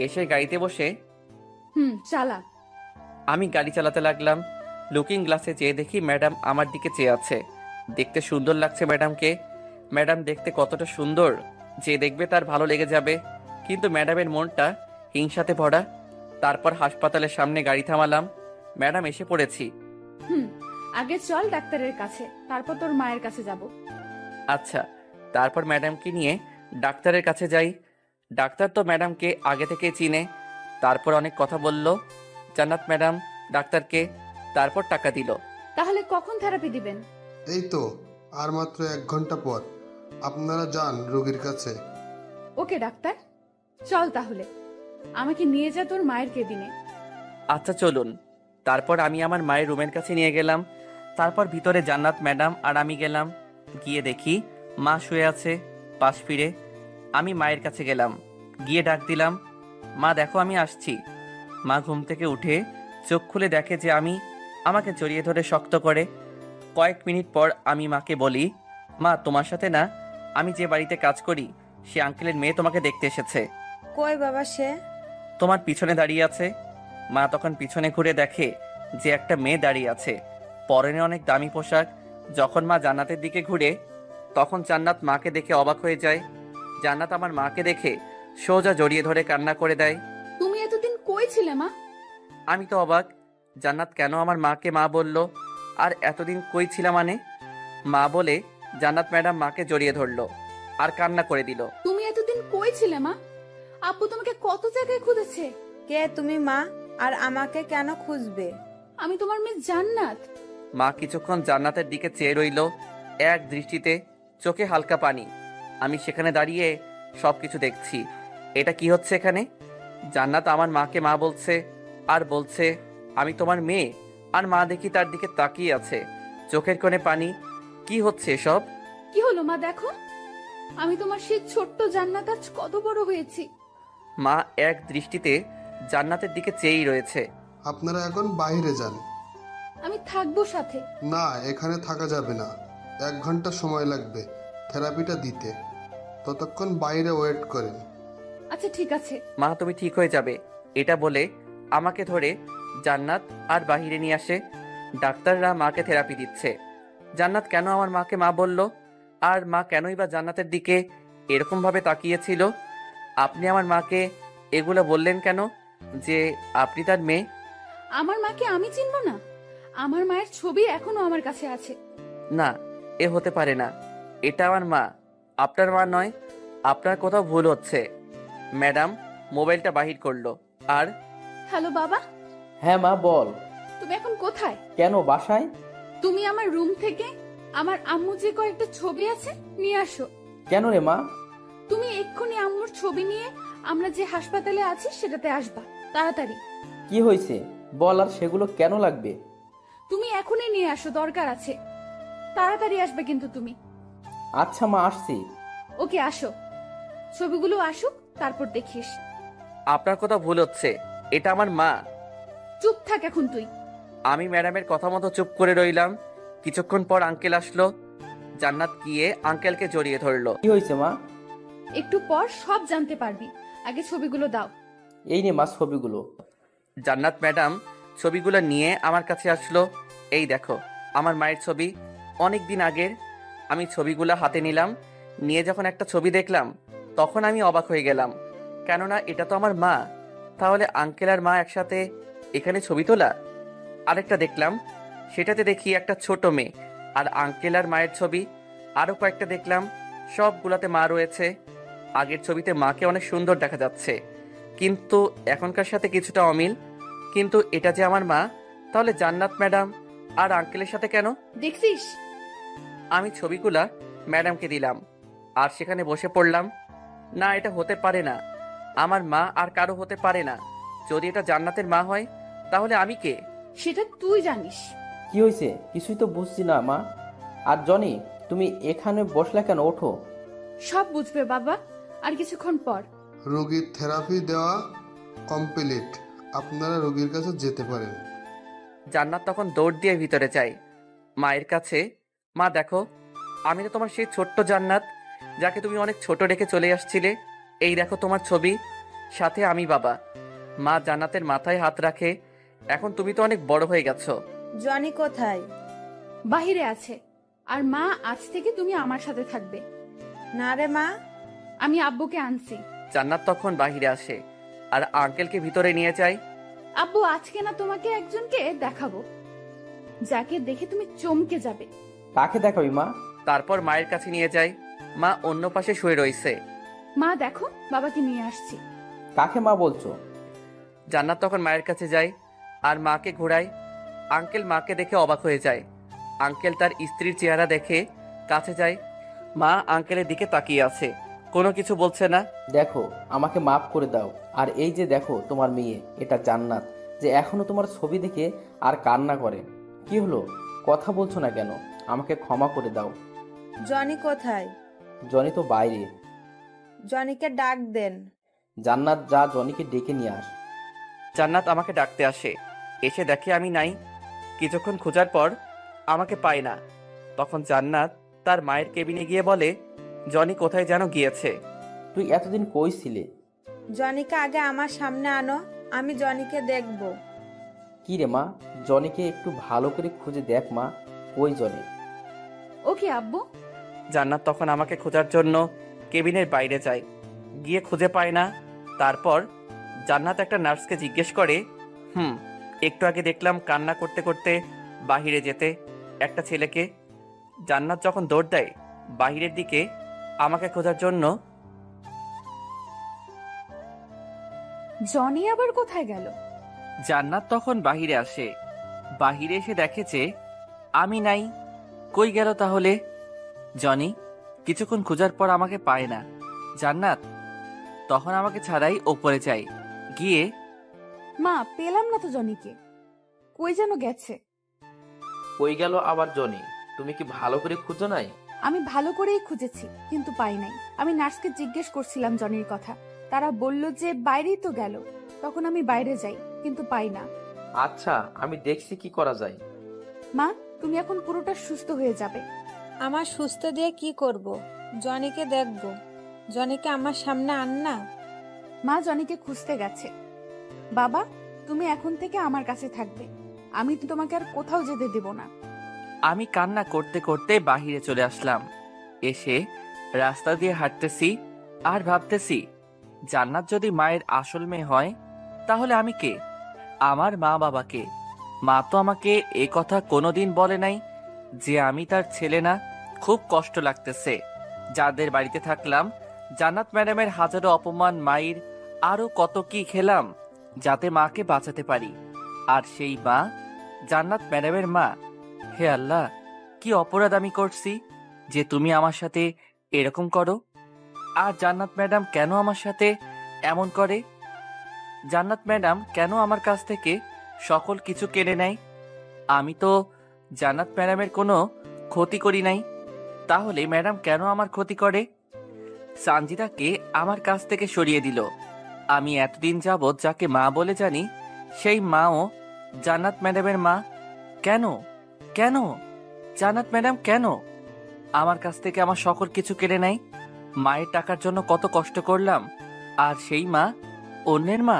এসে গাড়িতে বসে চালা। আমি গাড়ি চালাতে লাগলাম। লুকিং গ্লাসে চেয়ে দেখি ম্যাডাম আমার দিকে চেয়ে আছে। দেখতে সুন্দর লাগছে ম্যাডামকে। ম্যাডাম দেখতে কতটা সুন্দর যে দেখবে তার ভালো লেগে যাবে, কিন্তু ম্যাডামের মনটা হিংসাতে ভরা। তারপর হাসপাতালের সামনে গাড়ি থামালাম। ম্যাডাম এসে পড়েছি। আগে চল ডাক্তারের কাছে, তারপর তোর মায়ের কাছে যাব। আচ্ছা। তারপর ম্যাডামকে নিয়ে ডাক্তারের কাছে যাই। ডাক্তার তো ম্যাডামকে আগে থেকে চিনে। তারপর অনেক কথা বলল জান্নাত ম্যাডাম ডাক্তারকে, তারপর টাকা দিল। তাহলে কখন থেরাপি দিবেন? এই তো আর মাত্র 1 ঘন্টা পর। আপনারা যান রোগীর কাছে। ওকে ডাক্তার, চল তাহলে আমাকে নিয়ে যা তোর মায়ের কেবিনে। আচ্ছা চলুন। তারপর আমি আমার মায়ের রুমের কাছে নিয়ে গেলাম। তারপর ভিতরে জান্নাত ম্যাডাম আর আমি গেলাম। গিয়ে দেখি মা শুয়ে আছে পাশ ফিরে। আমি মায়ের কাছে গেলাম, গিয়ে ডাক দিলাম, মা দেখো আমি আসছি। মা ঘুম থেকে উঠে চোখ খুলে দেখে যে আমি, আমাকে জড়িয়ে ধরে শক্ত করে। কয়েক মিনিট পর আমি মাকে বলি, মা তোমার সাথে না আমি যে বাড়িতে কাজ করি সে আঙ্কেলের মেয়ে তোমাকে দেখতে এসেছে। কই বাবা সে? তোমার পিছনে দাঁড়িয়ে আছে। মা তখন পিছনে ঘুরে দেখে যে একটা মেয়ে দাঁড়িয়ে আছে, পরনে অনেক দামি পোশাক। যখন মা জান্নাতের দিকে ঘুরে তখন জান্নাত মাকে দেখে অবাক হয়ে যায়। জান্নাত আমার মাকে দেখে সোজা জড়িয়ে ধরে কান্না করে দেয়। তুমি এতদিন কই ছিলে মা? আমি তো অবাক, জান্নাত কেন আমার মাকে মা বলল, আর এতদিন কই ছিলাম মানে? মা বলে জান্নাত ম্যাডাম মাকে জড়িয়ে ধরলো আর কান্না করে দিল। তুমি এতদিন কই ছিলে মা? আব্বু তোমাকে কত জায়গায় খুঁজেছে। কে তুমি মা, আর আমাকে কেন খুঁজবে? আমি তোমার মেয়ে জান্নাত। মা কিছুক্ষণ জান্নাতের দিকে চেয়ে রইল এক দৃষ্টিতে, চোখে হালকা পানি। আমি সেখানে দাঁড়িয়ে সবকিছু দেখছি। এটা কি হচ্ছে এখানে? জান্নাত আমার মাকে মা বলছে আর বলছে আমি তোমার মেয়ে, আর মা দেখি তার দিকে তাকিয়ে আছে, চোখের কোণে পানি। কি হচ্ছে এসব? কি হলো মা? দেখো আমি তোমার সেই ছোট্ট জান্নাত আজ কত বড় হয়েছি। মা এক দৃষ্টিতে জান্নাতের দিকে চেয়েই রয়েছে। আপনারা এখন বাইরে যান। আমি থাকবো সাথে। না, এখানে থাকা যাবে না। 1 ঘন্টা সময় লাগবে থেরাপিটা দিতে। ততক্ষণ বাইরে ওয়েট করেন। আচ্ছা ঠিক আছে। মা তুমি ঠিক হয়ে যাবে, এটা বলে আমাকে ধরে জান্নাত আর বাহিরে নিয়ে আসে। ডাক্তাররা মাকে থেরাপি দিচ্ছে। জান্নাত কেন আমার মাকে মা বলল, আর মা কেনই বা জান্নাতের দিকে এরকম ভাবে তাকিয়েছিল? আপনি আমার মাকে এগুলো বললেন কেন, যে আপনি তার মেয়ে? আমার মাকে আমি চিনবো না? আমার মায়ের ছবি এখনো আমার কাছে আছে। না, এ হতে পারে না। এটা আমার মা, আপনার মা নয়। আপনার কোথাও ভুল হচ্ছে। ম্যাডাম মোবাইলটা বাহির করলো। আর হ্যালো বাবা, হ্যাঁ মা বল। তুমি এখন কোথায়? কেন বাসায়? তুমি আমার রুম থেকে আমার আম্মু যে কয়েকটা ছবি আছে নিয়ে আসো। কেন রে মা? তুমি এক্ষুনি আম্মুর ছবি নিয়ে আমরা যে হাসপাতালে আছি সেটাতে আসবা, তাড়াতাড়ি। কি হয়েছে বল, আর সেগুলো কেন লাগবে? তুমি এখনই নিয়ে আসো, দরকার আছে। তাড়াতাড়ি আসবে কিন্তু তুমি। আচ্ছা মা, আসছি। ওকে আসো, ছবিগুলো আসুক তারপর দেখিস। আপনার কোথাও ভুল হচ্ছে। এটা আমার মা। চুপ থাক এখন তুই। আমি ম্যাডামের কথা মতো চুপ করে রইলাম। কিছুক্ষণ পর আঙ্কেল আসলো। জান্নাত গিয়ে আঙ্কেলকে জড়িয়ে ধরলো। কি হয়েছে মা? একটু পর সব জানতে পারবি, আগে ছবিগুলো দাও। এই নে মা ছবিগুলো। জান্নাত ম্যাডাম ছবিগুলো নিয়ে আমার কাছে আসলো। এই দেখো আমার মায়ের ছবি, অনেক দিন আগের। আমি ছবিগুলো হাতে নিলাম, নিয়ে যখন একটা ছবি দেখলাম তখন আমি অবাক হয়ে গেলাম, কেননা এটা তো আমার মা। তাহলে আঙ্কেল আর মা একসাথে এখানে ছবি তোলা। আরেকটা দেখলাম, সেটাতে দেখি একটা ছোট মেয়ে আর আঙ্কেল আর মায়ের ছবি। আরও কয়েকটা দেখলাম, সবগুলাতে মা রয়েছে। আগের ছবিতে মাকে অনেক সুন্দর দেখা যাচ্ছে, কিন্তু এখনকার সাথে কিছুটা অমিল। কিন্তু এটা যে আমার মা, তাহলে জান্নাত ম্যাডাম আর আঙ্কেলের সাথে কেন? দেখছিস? আমি ছবিগুলা ম্যাডামকে দিলাম আর সেখানে বসে পড়লাম। না, এটা হতে পারে না। আমার মা আর কারো হতে পারে না। যদি এটা জান্নাতের মা হয় তাহলে আমি কে? সেটা তুই জানিস। কি হয়েছে? কিছুই তো বুঝছি না মা। আর জনি, তুমি এখানে বসলে কেন? ওঠো। সব বুঝবে বাবা, আর কিছুক্ষণ পর। রোগীর থেরাপি দেওয়া কমপ্লিট, আপনারা রোগীর কাছে যেতে পারেন। জান্নাত তখন দৌড় দিয়ে ভিতরে যায় মায়ের কাছে। মা দেখো, আমি তো তোমার সেই ছোট্ট জান্নাত, যাকে তুমি অনেক ছোট রেখে চলে আসছিলে। এই দেখো তোমার ছবি, সাথে আমি বাবা। মা জান্নাতের মাথায় হাত রাখে। এখন তুমি তো অনেক বড় হয়ে গেছো। জনি কোথায়? বাহিরে আছে। আর মা, আজ থেকে তুমি আমার সাথে থাকবে। না রে মা। আমি আব্বুকে আনছি। জান্নাত তখন বাহিরে আসে আর আঙ্কেলকে ভিতরে নিয়ে যায়। আব্বু, আজকে না তোমাকে একজনকে দেখাবো, যাকে দেখে তুমি চমকে যাবে। কাকে দেখাবি মা? তারপর মায়ের কাছে নিয়ে যায়। মা অন্য পাশে শুয়ে রয়েছে। মা দেখো, বাবাকে নিয়ে আসছি। কাকে মা বলছো? জান্নাত তখন মায়ের কাছে যায় আর মাকে ঘোরায়। আঙ্কেল মাকে দেখে অবাক হয়ে যায়। আঙ্কেল তার স্ত্রীর চেহারা দেখে কাছে যায়। মা আঙ্কেলের দিকে তাকিয়ে আছে, কোনো কিছু বলছে না। দেখো, আমাকে মাফ করে দাও। আর এই যে দেখো তোমার মেয়ে, এটা জান্নাত, যে এখনো তোমার ছবি দেখে আর কান্না করে। কি হলো, কথা বলছো না কেন? আমাকে ক্ষমা করে দাও। জনি কোথায়? জনি তো বাইরে। জনিকে ডাক দেন। জান্নাত, যা জনিকে ডেকে নিয়ে আস। জান্নাত আমাকে ডাকতে আসে, এসে দেখে আমি নাই। কিছুক্ষণ খোঁজার পর আমাকে পায় না। তখন জান্নাত তার মায়ের কেবিনে গিয়ে বলে, জনি কোথায় যেন গিয়েছে। তুই এতদিন কই ছিলে? জনিকে আগে আমার সামনে আনো, আমি জনিকে দেখব। কি রে মা, জনিকে একটু ভালো করে খুঁজে দেখ মা, কই জনি? ওকে আব্বু। জান্নাত তখন আমাকে খোঁজার জন্য কেবিনের বাইরে যায়, গিয়ে খুঁজে পায় না। তারপর জান্নাত একটা নার্সকে জিজ্ঞেস করে, একটু আগে দেখলাম কান্না করতে করতে বাহিরে যেতে একটা ছেলেকে। জান্নাত যখন দৌড় দেয় বাহিরের দিকে আমাকে খোঁজার জন্য। জনি আবার কোথায় গেল? জান্নাত তখন বাহিরে আসে। বাহিরে এসে দেখে যে আমি নাই। কই গেল তাহলে জনি? কিছুক্ষণ খোঁজার পর আমাকে পায় না। জান্নাত তখন আমাকে ছাড়াই ওপরে যায়। গিয়ে, মা, পেলাম না তো জনিকে, কই যেন গেছে। কই গেল আবার জনি? তুমি কি ভালো করে খুঁজো নাই? আমি ভালো করেই খুঁজেছি, কিন্তু পাই নাই। আমি নার্সকে জিজ্ঞেস করছিলাম জনির কথা, তারা বলল যে বাইরেই তো গেল। তখন আমি বাইরে যাই, কিন্তু পাই না। আচ্ছা, আমি দেখছি কি করা যায়। মা, তুমি এখন পুরোটা সুস্থ হয়ে যাবে। আমার সুস্থ দিয়ে কি করব? জনিকে দেখব। জনিকে আমার সামনে আন না। মা জনিকে খুঁজতে গেছে। বাবা, তুমি এখন থেকে আমার কাছে থাকবে। আমি তো তোমাকে আর কোথাও যেতে দেব না। আমি কান্না করতে করতে বাহিরে চলে আসলাম। এসে রাস্তা দিয়ে হাঁটতেছি আর ভাবতেছি, জান্নাত যদি মায়ের আসল মেয়ে হয় তাহলে আমি কে? আমার মা বাবাকে। মা তো আমাকে এ কথা কোনোদিন বলে নাই যে আমি তার ছেলে না। খুব কষ্ট লাগতেছে। যাদের বাড়িতে থাকলাম, জান্নাত ম্যাডামের হাজারো অপমান, মাইর, আরো কত কি খেলাম যাতে মাকে বাঁচাতে পারি। আর সেই মা জান্নাত ম্যাডামের মা। হে আল্লাহ, কি অপরাধ আমি করছি যে তুমি আমার সাথে এরকম করো? আর জান্নাত ম্যাডাম কেন আমার সাথে এমন করে? জান্নাত ম্যাডাম কেন আমার কাছ থেকে সকল কিছু কেড়ে নেয়? আমি তো জান্নাত ম্যাডামের কোনো ক্ষতি করি নাই, তাহলে ম্যাডাম কেন আমার ক্ষতি করে? সানজিদাকে আমার কাছ থেকে সরিয়ে দিল। আমি এতদিন যাবৎ যাকে মা বলে জানি, সেই মাও জান্নাত ম্যাডামের মা। কেন কেন জান্নাত ম্যাডাম কেন আমার কাছ থেকে আমার সকল কিছু কেড়ে নেয়? মায়ের টাকার জন্য কত কষ্ট করলাম, আর সেই মা অন্যের মা।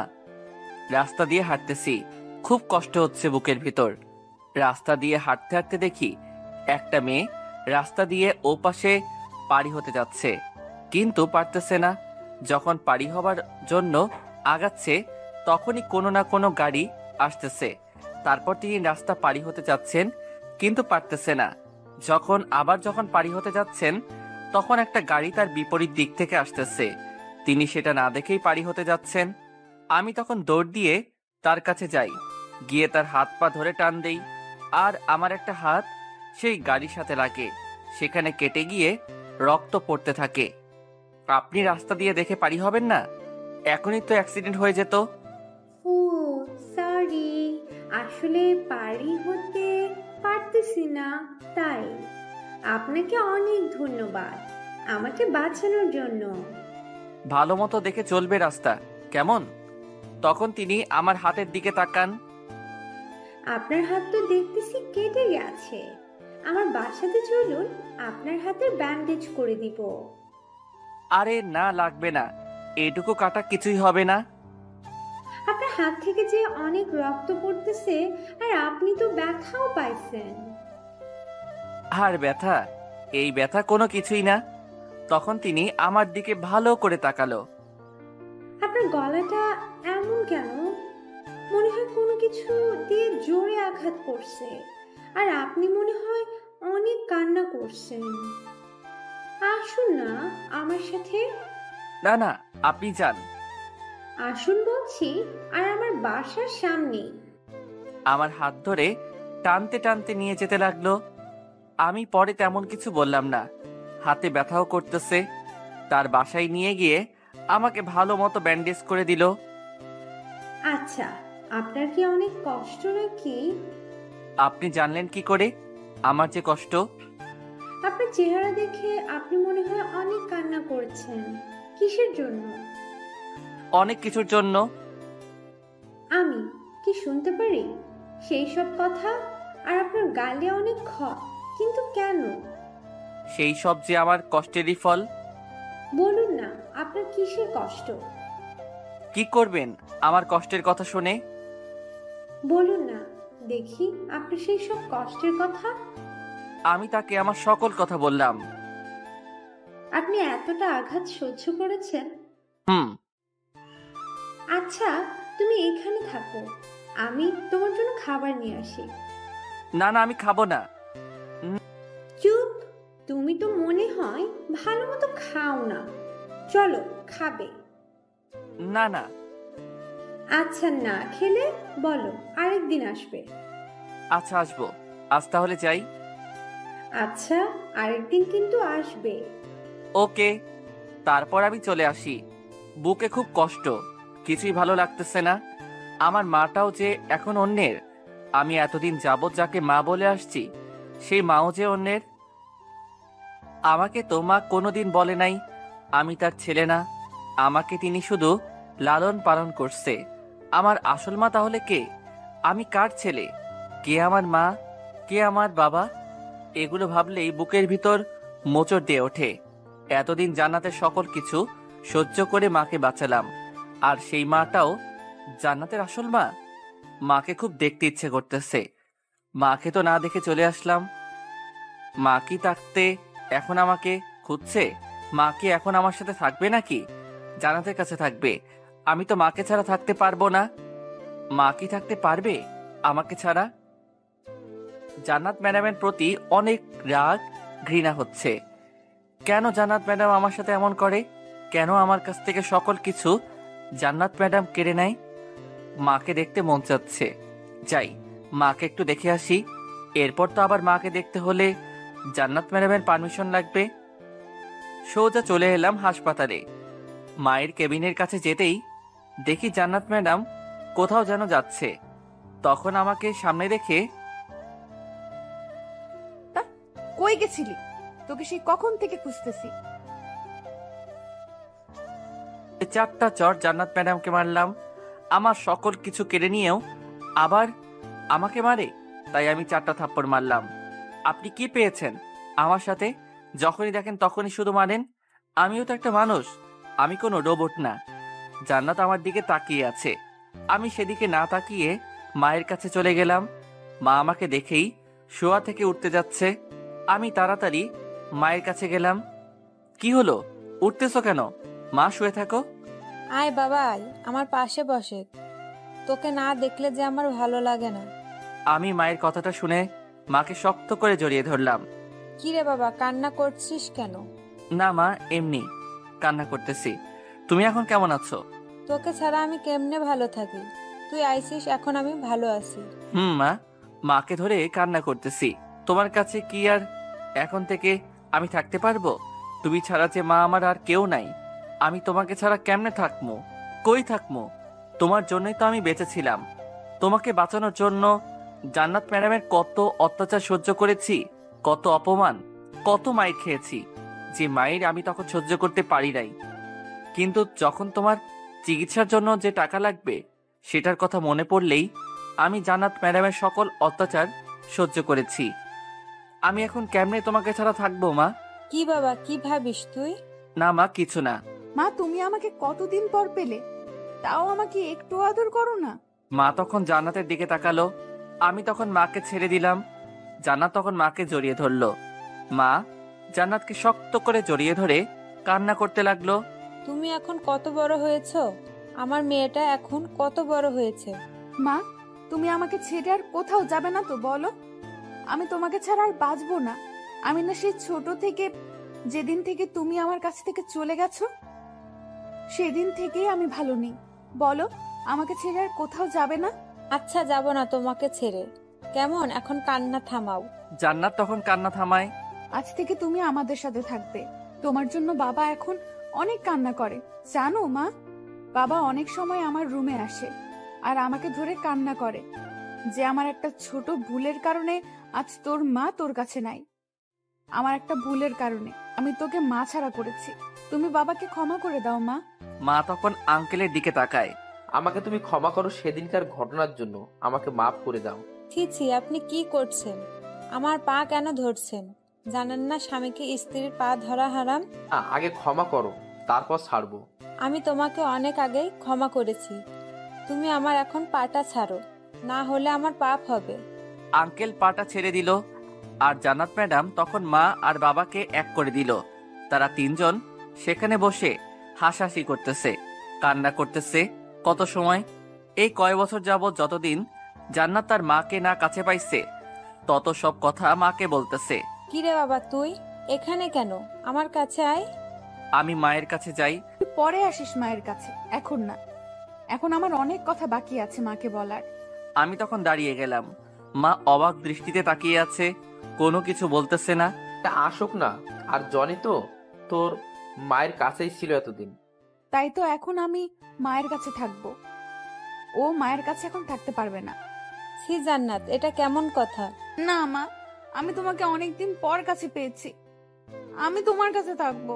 রাস্তা দিয়ে হাঁটতেছি, খুব কষ্ট হচ্ছে বুকের ভিতর। রাস্তা দিয়ে হাঁটতে হাঁটতে দেখি একটা মেয়ে রাস্তা দিয়ে ও পাশে পাড়ি হতে যাচ্ছে, কিন্তু পারতেছে না। যখন পাড়ি হবার জন্য আগাচ্ছে, তখনই কোনো না কোনো গাড়ি আসতেছে। তারপর তিনি রাস্তা পাড়ি হতে যাচ্ছেন, কিন্তু পারতেছে না। যখন পাড়ি হতে যাচ্ছেন, তখন একটা গাড়ি তার বিপরীত দিক থেকে আসতেছে। তিনি সেটা না দেখেই পাড়ি হতে যাচ্ছেন। আমি তখন দৌড় দিয়ে তার কাছে যাই, গিয়ে তার হাত পা ধরে টান দেই, আর আমার একটা হাত সেই গাড়ির সাথে লাগে। সেখানে কেটে গিয়ে রক্ত পড়তে থাকে। আপনি রাস্তা দিয়ে দেখে পারি হবেন না? এখনই তো অ্যাক্সিডেন্ট হয়ে যেত। ও সরি, আসলে পারি হতে পারতেছি না তাই। আপনাকে অনেক ধন্যবাদ আমাকে বাঁচানোর জন্য। ভালো মতো দেখে চলবে রাস্তা, কেমন? তখন তিনি আমার হাতের দিকে তাকান। আপনার হাত তো দেখতেছি কেটে গেছে। আমার বাসাতে চলুন, আপনার হাতের ব্যান্ডেজ করে দিব। আরে না, লাগবে না, এটুকু কাটা কিছুই হবে না। আপনার হাত থেকে যে অনেক রক্ত পড়তেছে, আর আপনি তো ব্যথাও পাইছেন। আর ব্যথা? এই ব্যথা কোনো কিছুই না। তখন তিনি আমার দিকে ভালো করে তাকালো। আপনার গলাটা এমন কেন? মনে হয় কোনো কিছু দিয়ে জোরে আঘাত করছে, আর আপনি মনে হয় অনেক কান্না করছেন। আসুন না আমার সাথে। না না, আপনি যান। আসুন বলছি, আর আমার বাসার সামনেই। আমার হাত ধরে টানতে টানতে নিয়ে যেতে লাগলো। আমি পরে তেমন কিছু বললাম না। হাতে ব্যথাও করতেছে। তার বাসায় নিয়ে গিয়ে আমাকে ভালো মতো ব্যান্ডেজ করে দিল। আচ্ছা, আপনার কি অনেক কষ্ট নাকি? আপনি জানলেন কি করে আমার যে কষ্ট? আপনার চেহারা দেখে আপনি মনে হয় অনেক কান্না করছেন। কিসের জন্য? অনেক কিছুর জন্য। আমি কি শুনতে পারি সেই সব কথা? আর আপনার গালে অনেক ক্ষত, কিন্তু কেন? সেই সব যে আমার কষ্টেরই ফল। বলুন না, আপনার কিসের কষ্ট? কি করবেন আমার কষ্টের কথা শুনে? বলুন না দেখি আপনার সেই সব কষ্টের কথা। আমি তাকে আমার সকল কথা বললাম। আপনি এতটা আঘাত সহ্য করেছেন? হুম। আচ্ছা, তুমি এখানে থাকো, আমি তোমার জন্য খাবার নিয়ে আসি। না না, আমি খাবো না। চুপ, তুমি তো মনে হয় ভালো মতো খাও না। চলো, খাবে? না না। আচ্ছা, না খেলে বলো, আরেকদিন আসবে। আচ্ছা, আসবো। আজ তাহলে যাই। আচ্ছা, আরেকদিন কিন্তু আসবে। ওকে। তারপর আমি চলে আসি। বুকে খুব কষ্ট, কিছুই ভালো লাগতেছে না। আমার মাটাও যে এখন অন্যের। আমি এতদিন যাবৎ যাকে মা বলে আসছি, সেই মাও যে অন্যের। আমাকে তো মা কোনোদিন বলে নাই আমি তার ছেলে না। আমাকে তিনি শুধু লালন পালন করছে। আমার আসল মা তাহলে কে? আমি কার ছেলে? কে আমার মা? কে আমার বাবা? এগুলো ভাবলেই বুকের ভিতর মোচড় দিয়ে ওঠে। এতদিন জান্নাতের সকল কিছু সহ্য করে মাকে বাঁচালাম, আর সেই মাটাও জান্নাতের আসল মা। মাকে খুব দেখতে ইচ্ছে করতেছে। মাকে তো না দেখে চলে আসলাম। মা কি থাকতে এখন আমাকে খুঁজছে? মা কি এখন আমার সাথে থাকবে নাকি জান্নাতের কাছে থাকবে? আমি তো মাকে ছাড়া থাকতে পারবো না। মা কি থাকতে পারবে আমাকে ছাড়া? জান্নাত ম্যাডামের প্রতি অনেক রাগ ঘৃণা হচ্ছে। কেন জান্নাত ম্যাডাম আমার সাথে এমন করে? কেন আমার কাছ থেকে সকল কিছু জান্নাত ম্যাডাম কেড়ে নেয়? মাকে দেখতে মন চাচ্ছে, যাই মাকে একটু দেখে আসি। এরপর তো আবার মাকে দেখতে হলে জান্নাত ম্যাডামের পারমিশন লাগবে। সোজা চলে এলাম হাসপাতালে। মায়ের কেবিনের কাছে যেতেই দেখি জান্নাত ম্যাডাম কোথাও যেন যাচ্ছে। তখন আমাকে সামনে দেখে, তা কই গেছিলি? তোকে সেই কখন থেকে খুঁজতেছি। 4টা চর জান্নাত ম্যাডামকে মারলাম। আমার সকল কিছু কেড়ে নিয়েও আবার আমাকে মারে, তাই আমি 4টা থাপ্পড় মারলাম। আপনি কি পেয়েছেন আমার সাথে? যখনই দেখেন তখনই শুধু মারেন। আমিও তো একটা মানুষ, আমি কোনো রোবট না। জান্নাত আমার দিকে তাকিয়ে আছে, আমি সেদিকে না তাকিয়ে মায়ের কাছে চলে গেলাম। মা আমাকে দেখেই শোয়া থেকে উঠতে যাচ্ছে। আমি তাড়াতাড়ি মায়ের কাছে গেলাম। কি হলো, উঠতেছো কেন? মা, শুয়ে থাকো। আয় বাবা আয়, আমার পাশে বসে। তোকে না দেখলে যে আমার ভালো লাগে না। আমি মায়ের কথাটা শুনে মাকে শক্ত করে জড়িয়ে ধরলাম। কিরে বাবা, কান্না করছিস কেন? না মা, এমনি কান্না করতেছি। তুমি এখন কেমন আছো? তোকে ছাড়া আমি কেমনে ভালো থাকি? তুই আইছিস, এখন আমি ভালো আছি। মা, মাকে ধরে কান্না করতেছি। তোমার কাছে কি আর এখন থেকে আমি থাকতে পারবো? তুমি ছাড়া যে মা আমার আর কেউ নাই। আমি তোমাকে ছাড়া কেমনে থাকবো? কই থাকবো? তোমার জন্যই তো আমি বেঁচে ছিলাম। তোমাকে বাঁচানোর জন্য জান্নাত ম্যাডামের কত অত্যাচার সহ্য করেছি, কত অপমান, কত মাইর খেয়েছি, যে মায়ের আমি তখন সহ্য করতে পারি নাই। কিন্তু যখন তোমার চিকিৎসার জন্য যে টাকা লাগবে সেটার কথা মনে পড়লেই আমি জান্নাত ম্যাডামের সকল অত্যাচার সহ্য করেছি। আমি এখন কেমনে তোমাকে ছাড়া থাকবো মা? কি বাবা, কি ভাবিস তুই? না মা, কিছু না। মা, তুমি আমাকে কতদিন পর পেলে, তাও আমাকে একটু আদর করো না। মা তখন জান্নাতের দিকে তাকালো, আমি তখন মাকে ছেড়ে দিলাম। জান্নাত তখন মাকে জড়িয়ে ধরলো। মা জান্নাতকে শক্ত করে জড়িয়ে ধরে কান্না করতে লাগলো। তুমি এখন কত বড় হয়েছো? আমার মেয়েটা এখন কত বড় হয়েছে। মা, তুমি আমাকে ছেড়ে আর কোথাও যাবে না তো বলো? আমি তোমাকে ছাড়া আর বাঁচবো না। আমি না সেই ছোট থেকে, যেদিন থেকে তুমি আমার কাছ থেকে চলে গেছো, সেদিন থেকেই আমি ভালো নেই। বলো, আমাকে ছেড়ে আর কোথাও যাবে না? আচ্ছা, যাব না তোমাকে ছেড়ে। কেমন, এখন কান্না থামাও। জান্নাত তখন কান্না থামায়। আজ থেকে তুমি আমাদের সাথে থাকবে। তোমার জন্য বাবা এখন অনেক কান্না করে, জানো মা? বাবা অনেক সময় আমার রুমে আসে আর আমাকে ধরে কান্না করে যে আমার একটা ছোট ভুলের কারণে আজ তোর মা তোর কাছে নাই। আমার একটা ভুলের কারণে আমি তোকে মা ছাড়া করেছি। তুমি বাবাকে ক্ষমা করে দাও মা। মা তখন আঙ্কেলের দিকে তাকায়। আমাকে তুমি ক্ষমা করো সেদিনকার ঘটনার জন্য, আমাকে মাফ করে দাও। ছি ছি, আপনি কি করছেন? আমার পা কেন ধরছেন? জানেন না স্বামীকে স্ত্রীর পা ধরা হারাম? আগে ক্ষমা করো, তারপর ছাড়বো। আমি তোমাকে অনেক আগেই ক্ষমা করেছি। তুমি আমার এখন পাটা ছাড়ো, না হলে আমার পাপ হবে। আঙ্কেল পাটা ছেড়ে দিল আর জান্নাত ম্যাডাম তখন মা আর বাবাকে এক করে দিল। তারা 3 জন সেখানে বসে হাসাহাসি করতেছে, কান্না করতেছে। কত সময়, এই কয় বছর যাবত যতদিন জান্নাত তার মাকে না কাছে পাইছে, তত সব কথা মাকে বলতেছে। কিরে বাবা, তুই এখানে কেন? আমার কাছে আয়। আমি মায়ের কাছে যাই। তুই পরে আসিস মায়ের কাছে, এখন না। এখন আমার অনেক কথা বাকি আছে মাকে বলার। আমি তখন দাঁড়িয়ে গেলাম। মা অবাক দৃষ্টিতে তাকিয়ে আছে, কোনো কিছু বলতেছে না। আসুক না, আর জনি তো তোর মায়ের কাছেই ছিল এতদিন। তাই তো এখন আমি মায়ের কাছে থাকবো, ও মায়ের কাছে এখন থাকতে পারবে না। ছি জান্নাত, এটা কেমন কথা? না মা, আমি তোমাকে অনেকদিন পর কাছে পেয়েছি, আমি তোমার কাছে থাকবো।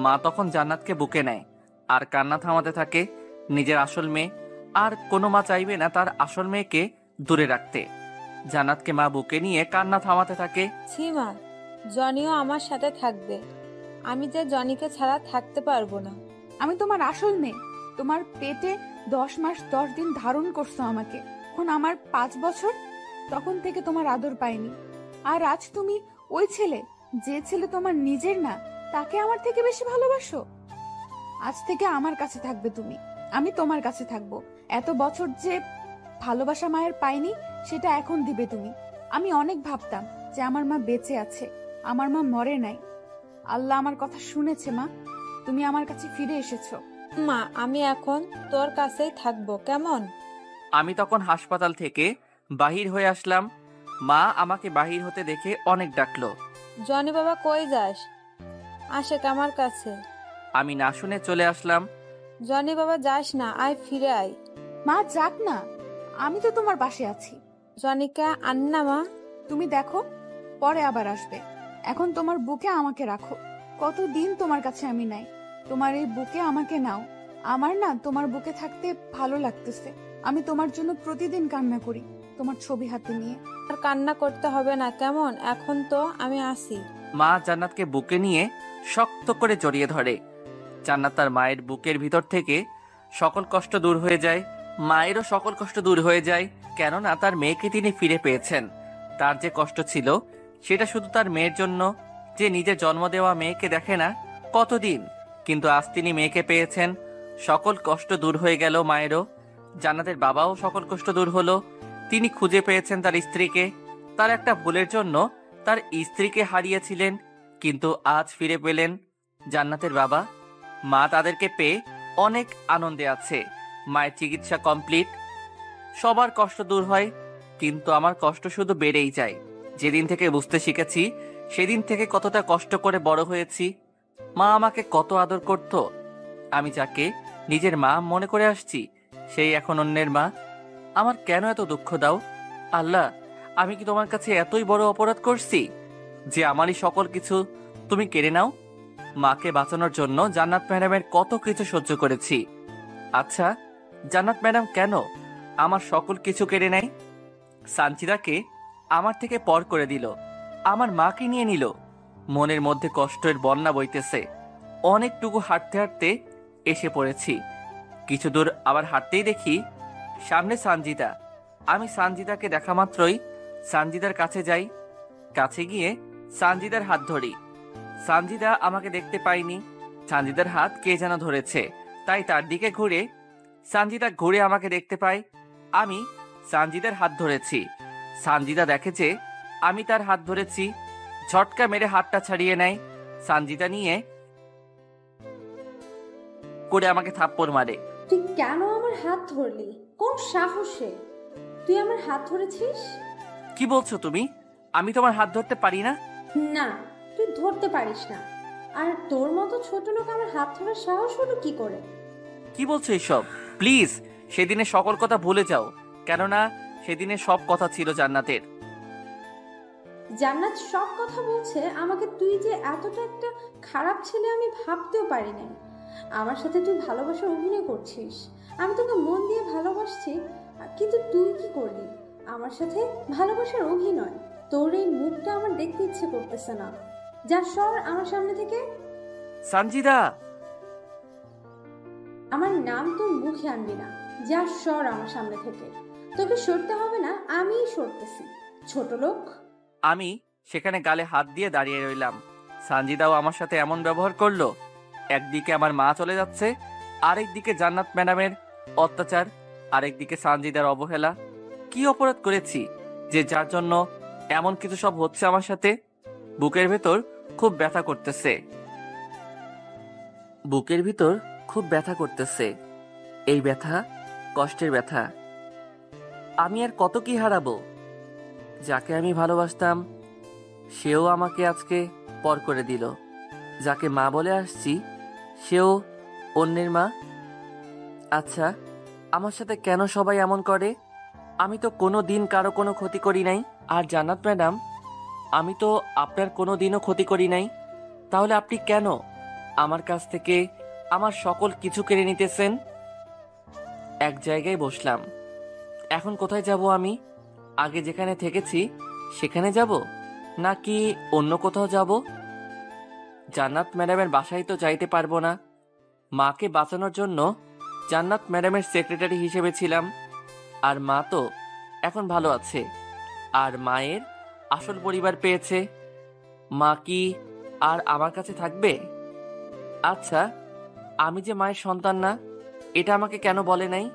মা তখন জান্নাতকে বুকে নেয় আর কান্না থামাতে থাকে। নিজের আসল মেয়ে, আর কোনো মা চাইবে না তার আসল মেয়েকে দূরে রাখতে। জান্নাতকে মা বুকে নিয়ে কান্না থামাতে থাকে। ছি মা, জনিও আমার সাথে থাকবে। আমি যে জনিকে ছাড়া থাকতে পারবো না। আমি তোমার আসল মেয়ে, তোমার পেটে 10 মাস 10 দিন ধারণ করছো আমাকে। এখন আমার 5 বছর, তখন থেকে তোমার আদর পাইনি। আর আজ তুমি ওই ছেলে, যে ছেলে তোমার নিজের না, তাকে আমার থেকে বেশি ভালোবাসো। আজ থেকে আমার কাছে থাকবে তুমি, আমি তোমার কাছে থাকবো। এত বছর যে ভালোবাসা মায়ের পাইনি, সেটা এখন দিবে তুমি। আমি অনেক ভাবতাম যে আমার মা বেঁচে আছে, আমার মা মরে নাই, আল্লাহ আমার কথা শুনেছে মা, তুমি আমার কাছে ফিরে এসেছো। মা, আমি এখন তোর কাছেই থাকবো, কেমন? আমি তখন হাসপাতাল থেকে বাহির হয়ে আসলাম। মা আমাকে বাহির হতে দেখে অনেক ডাকলো। জনি বাবা, কই যাস? আশেক আমার কাছে। আমি না শুনে চলে আসলাম। জনি বাবা, যাস না, আয়, ফিরে আয়। মা যাক না, আমি তো তোমার পাশে আছি। জনিকা আন্না মা। তুমি দেখো, পরে আবার আসবে। এখন তোমার বুকে আমাকে রাখো। কতদিন তোমার কাছে আমি নাই, তোমার এই বুকে আমাকে নাও। আমার না তোমার বুকে থাকতে ভালো লাগতেছে। আমি তোমার জন্য প্রতিদিন কান্না করি, তোমার ছবি হাতে নিয়ে। আর কান্না করতে হবে না, কেমন? এখন তো আমি আসি। মা জান্নাতকে বুকে নিয়ে শক্ত করে জড়িয়ে ধরে। জান্নাত তার মায়ের বুকের ভিতর থেকে সকল কষ্ট দূর হয়ে যায়। মায়েরও সকল কষ্ট দূর হয়ে যায়, কেননা তার মেয়েকে তিনি ফিরে পেয়েছেন। তার যে কষ্ট ছিল সেটা শুধু তার মেয়ের জন্য, যে নিজের জন্ম দেওয়া মেয়েকে দেখে না কতদিন, কিন্তু আজ তিনি মেয়েকে পেয়েছেন। সকল কষ্ট দূর হয়ে গেল মায়েরও। জান্নাতের বাবাও সকল কষ্ট দূর হলো। তিনি খুঁজে পেয়েছেন তার স্ত্রীকে। তার একটা ভুলের জন্য তার স্ত্রীকে হারিয়েছিলেন, কিন্তু আজ ফিরে পেলেন। জান্নাতের বাবা মা তাদেরকে পেয়ে অনেক আনন্দে আছে। মায়ের চিকিৎসা কমপ্লিট, সবার কষ্ট দূর হয়, কিন্তু আমার কষ্ট শুধু বেড়েই যায়। যেদিন থেকে বুঝতে শিখেছি সেদিন থেকে কতটা কষ্ট করে বড় হয়েছি। মা আমাকে কত আদর করত, আমি যাকে নিজের মা মনে করে আসছি সেই এখন অন্যের মা। আমার কেন এত দুঃখ দাও আল্লাহ? আমি কি তোমার কাছে এতই বড় অপরাধ করছি যে আমারই সকল কিছু তুমি কেড়ে নাও? মাকে বাঁচানোর জন্য জান্নাত ম্যাডামের কত কিছু সহ্য করেছি। আচ্ছা, জান্নাত ম্যাডাম কেন আমার সকল কিছু কেড়ে নেয়? সানজিদাকে আমার থেকে পর করে দিল, আমার মাকে নিয়ে নিল। মনের মধ্যে কষ্টের বন্যা বইতেছে। অনেকটুকু হাঁটতে হাঁটতে এসে পড়েছি। কিছু দূর আবার হাঁটতেই দেখি সামনে সানজিদা। আমি সানজিদাকে দেখা মাত্রই সানজিদার কাছে যাই। কাছে গিয়ে সানজিদার হাত ধরি। সানজিদা আমাকে দেখতে পাইনি, সানজিদার হাত কে যেন ধরেছে, তাই তার দিকে ঘুরে সানজিদা ঘুরে আমাকে দেখতে পায়। আমি সানজিদার হাত ধরেছি। সানজিদা দেখে যে আমি তার হাত ধরেছি, ঝটকা মেরে হাতটা ছাড়িয়ে নেয়। সানজিদা নিয়ে করে আমাকে থাপ্পড় মারে। তুই কেন আমার হাত ধরলি? কোন সাহসে তুই আমার হাত ধরেছিস? কি বলছো তুমি? আমি তোমার হাত ধরতে পারি না? না, তুই ধরতে পারিস না। আর তোর মতো ছোট লোক আমার হাত ধরার সাহস হলো কি করে? কি বলছো এসব? প্লিজ সেদিনের সকল কথা ভুলে যাও, কেননা সেদিনের সব কথা ছিল জান্নাতের। জান্নাত সব কথা বলছে আমাকে, তুই যে এতটা একটা খারাপ ছেলে আমি ভাবতেও পারি নাই। আমার সাথে তুই ভালোবাসার অভিনয় করছিস, আমি তোকে মন দিয়ে ভালোবাসছি, কিন্তু তুই কি করলি আমার সাথে ভালোবাসার অভিনয়। তোর এই মুখটা আমার দেখতে ইচ্ছে করতেছে না, যা সর আমার সামনে থেকে। সানজিদা, আমার নাম তোর মুখে আনবি না, যা সর আমার সামনে থেকে। তোকে সরতে হবে না, আমিই সরতেছি, ছোট লোক। আমি সেখানে গালে হাত দিয়ে দাঁড়িয়ে রইলাম। সানজিদাও আমার সাথে এমন ব্যবহার করলো। একদিকে আমার মা চলে যাচ্ছে, আরেকদিকে জান্নাত ম্যাডামের অত্যাচার, আরেকদিকে সানজিদার অবহেলা। কি অপরাধ করেছি যে যার জন্য এমন কিছু সব হচ্ছে আমার সাথে? বুকের ভেতর খুব ব্যথা করতেছে, বুকের ভিতর খুব ব্যথা করতেছে। এই ব্যথা কষ্টের ব্যথা। আমি আর কত কি হারাবো? যাকে আমি ভালোবাসতাম সেও আমাকে আজকে পর করে দিল। যাকে মা বলে আসছি সেও অন্যের মা। আচ্ছা, আমার সাথে কেন সবাই এমন করে? আমি তো কোনো দিন কারো কোনো ক্ষতি করি নাই। আর জান্নাত ম্যাডাম, আমি তো আপনার কোনো দিনও ক্ষতি করি নাই, তাহলে আপনি কেন আমার কাছ থেকে আমার সকল কিছু কেড়ে নিতেছেন? এক জায়গায় বসলাম। এখন কোথায় যাব আমি? আগে যেখানে থেকেছি সেখানে যাব, নাকি অন্য কোথাও যাব? জান্নাত ম্যাডামের বাসায় তো যাইতে পারবো না। মাকে বাঁচানোর জন্য জান্নাত ম্যাডামের সেক্রেটারি হিসেবে ছিলাম, আর মা তো এখন ভালো আছে, আর মায়ের আসল পরিবার পেয়েছে। মা কি আর আমার কাছে থাকবে? আচ্ছা, আমি যে মায়ের সন্তান না এটা আমাকে কেন বলে নাই?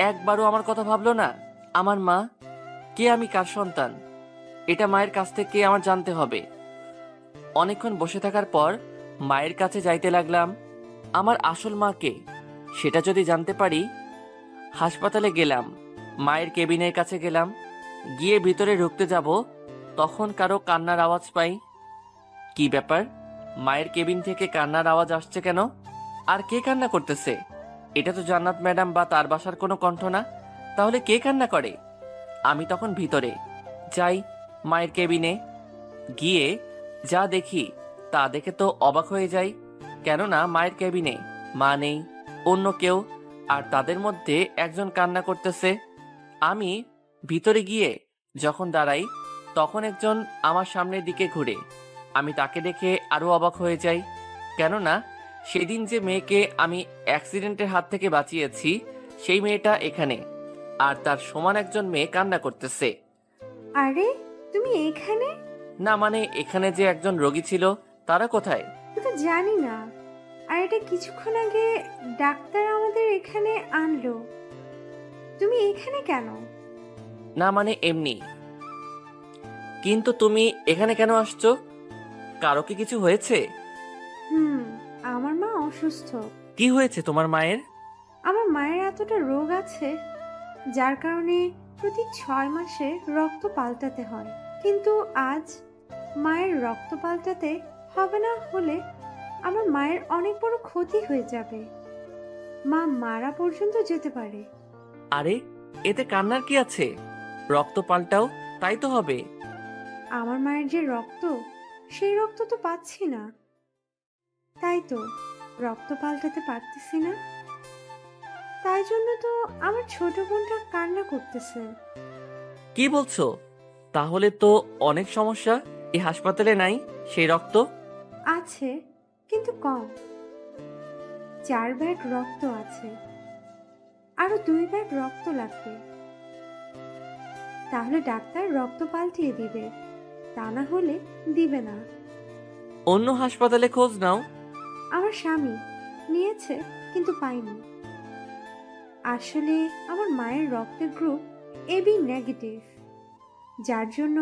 একবারও আমার কথা ভাবলো না। আমার মা কে, আমি কার সন্তান, এটা মায়ের কাছ থেকে আমার জানতে হবে। অনেকক্ষণ বসে থাকার পর মায়ের কাছে যাইতে লাগলাম। আমার আসল মাকে সেটা যদি জানতে পারি। হাসপাতালে গেলাম, মায়ের কেবিনের কাছে গেলাম। গিয়ে ভিতরে ঢুকতে যাব, তখন কারো কান্নার আওয়াজ পাই। কি ব্যাপার, মায়ের কেবিন থেকে কান্নার আওয়াজ আসছে কেন? আর কে কান্না করতেছে? এটা তো জান্নাত ম্যাডাম বা তার বাসার কোনো কণ্ঠ না। তাহলে কে কান্না করে? আমি তখন ভিতরে যাই, মায়ের কেবিনে গিয়ে যা দেখি তা দেখে তো অবাক হয়ে যাই। কেননা মায়ের কেবিনে মা নেই, অন্য কেউ, আর তাদের মধ্যে একজন কান্না করতেছে। আমি ভিতরে গিয়ে যখন দাঁড়াই, তখন একজন আমার সামনের দিকে ঘুরে। আমি তাকে দেখে আরো অবাক হয়ে যাই, কেননা সেদিন যে মেয়েকে আমি অ্যাক্সিডেন্টের হাত থেকে বাঁচিয়েছি, সেই মেয়েটা এখানে, আর তার সমান একজন মেয়ে কান্না করতেছে। আরে তুমি এখানে? না মানে এখানে যে একজন রোগী ছিল, তারা কোথায়? আমি তো জানি না। আর এটা কিছুক্ষণ আগে ডাক্তার আমাদের এখানে আনলো। তুমি এখানে কেন? না মানে এমনি। কিন্তু তুমি এখানে কেন আসছো? কারো কি কিছু হয়েছে? আমার মা অসুস্থ। কি হয়েছে তোমার মায়ের? আমার মায়ের এতটা রোগ আছে যার কারণে প্রতি 6 মাসে রক্ত পাল্টাতে হয়। কিন্তু আজ মায়ের রক্ত পাল্টাতে হবে না হলে আমার মায়ের অনেক বড় ক্ষতি হয়ে যাবে। মা মারা পর্যন্ত যেতে পারে। আরে এতে কান্নার কি আছে? রক্ত পাল্টাও, তাই তো হবে। আমার মায়ের যে রক্ত, সেই রক্ত তো পাচ্ছি না, তাই তো রক্ত পাল্টাতে পারতেছি না। তাই জন্য তো আমার ছোট বোনটা কান্না করতেছে। কি বলছো? তাহলে তো অনেক সমস্যা। এই হাসপাতালে নাই সেই রক্ত? আছে, কিন্তু কম। 4 ব্যাগ রক্ত আছে, আরো 2 ব্যাগ রক্ত লাগবে। তাহলে ডাক্তার রক্ত পাল্টিয়ে দিবে, তা না হলে দিবে না। অন্য হাসপাতালে খোঁজ নাও। আমার স্বামী নিয়েছে, কিন্তু পাইনি। আসলে আমার মায়ের রক্তের গ্রুপ এবি নেগেটিভ, যার জন্য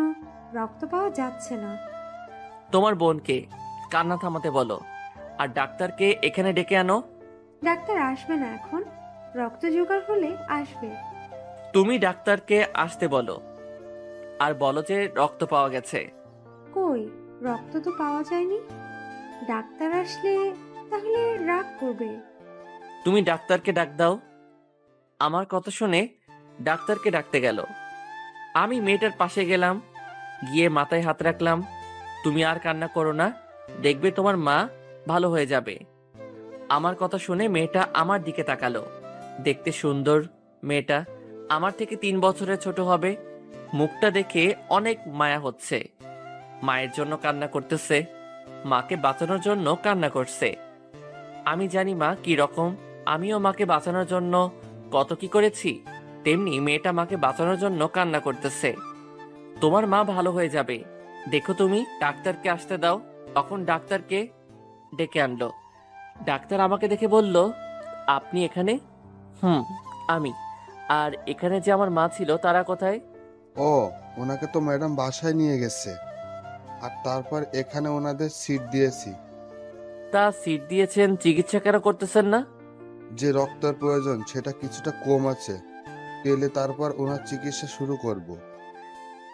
রক্ত পাওয়া যাচ্ছে না। তোমার বোনকে কান্না থামাতে বলো, আর ডাক্তারকে এখানে ডেকে আনো। ডাক্তার আসবে না এখন, রক্ত জোগাড় হলে আসবে। তুমি ডাক্তারকে আসতে বলো, আর বলো যে রক্ত পাওয়া গেছে। কই, রক্ত তো পাওয়া যায়নি। ডাক্তার আসলে তাহলে রাগ করবে। তুমি ডাক্তারকে ডাক দাও। আমার কথা শুনে ডাক্তারকে ডাকতে গেল। আমি মেয়েটার পাশে গেলাম, গিয়ে মাথায় হাত রাখলাম। তুমি আর কান্না করো না, দেখবে তোমার মা ভালো হয়ে যাবে। আমার কথা শুনে মেয়েটা আমার দিকে তাকালো। দেখতে সুন্দর মেয়েটা, আমার থেকে 3 বছরের ছোট হবে। মুখটা দেখে অনেক মায়া হচ্ছে। মায়ের জন্য কান্না করতেছে, মাকে বাঁচানোর জন্য কান্না করছে। আমি জানি মা কি রকম, আমিও মাকে বাঁচানোর জন্য কত কি করেছি, তেমনি মেয়েটা মাকে বাঁচানোর জন্য কান্না করতেছে। তোমার মা ভালো হয়ে যাবে, দেখো তুমি। ডাক্তারকে আসতে দাও। তখন ডাক্তারকে ডেকে আনলো। ডাক্তার আমাকে দেখে বলল, আপনি এখানে? আমি। আর এখানে যে আমার মা ছিল, তারা কোথায়? ও, ওনাকে তো ম্যাডাম বাসায় নিয়ে গেছে, আর তারপর এখানে ওনাদের সিট দিয়েছি। তা সিট দিয়েছেন, চিকিৎসা কেন করতেছেন না? যে রক্তের প্রয়োজন সেটা কিছুটা কম আছে, পেলে তারপর ওনার চিকিৎসা শুরু করব।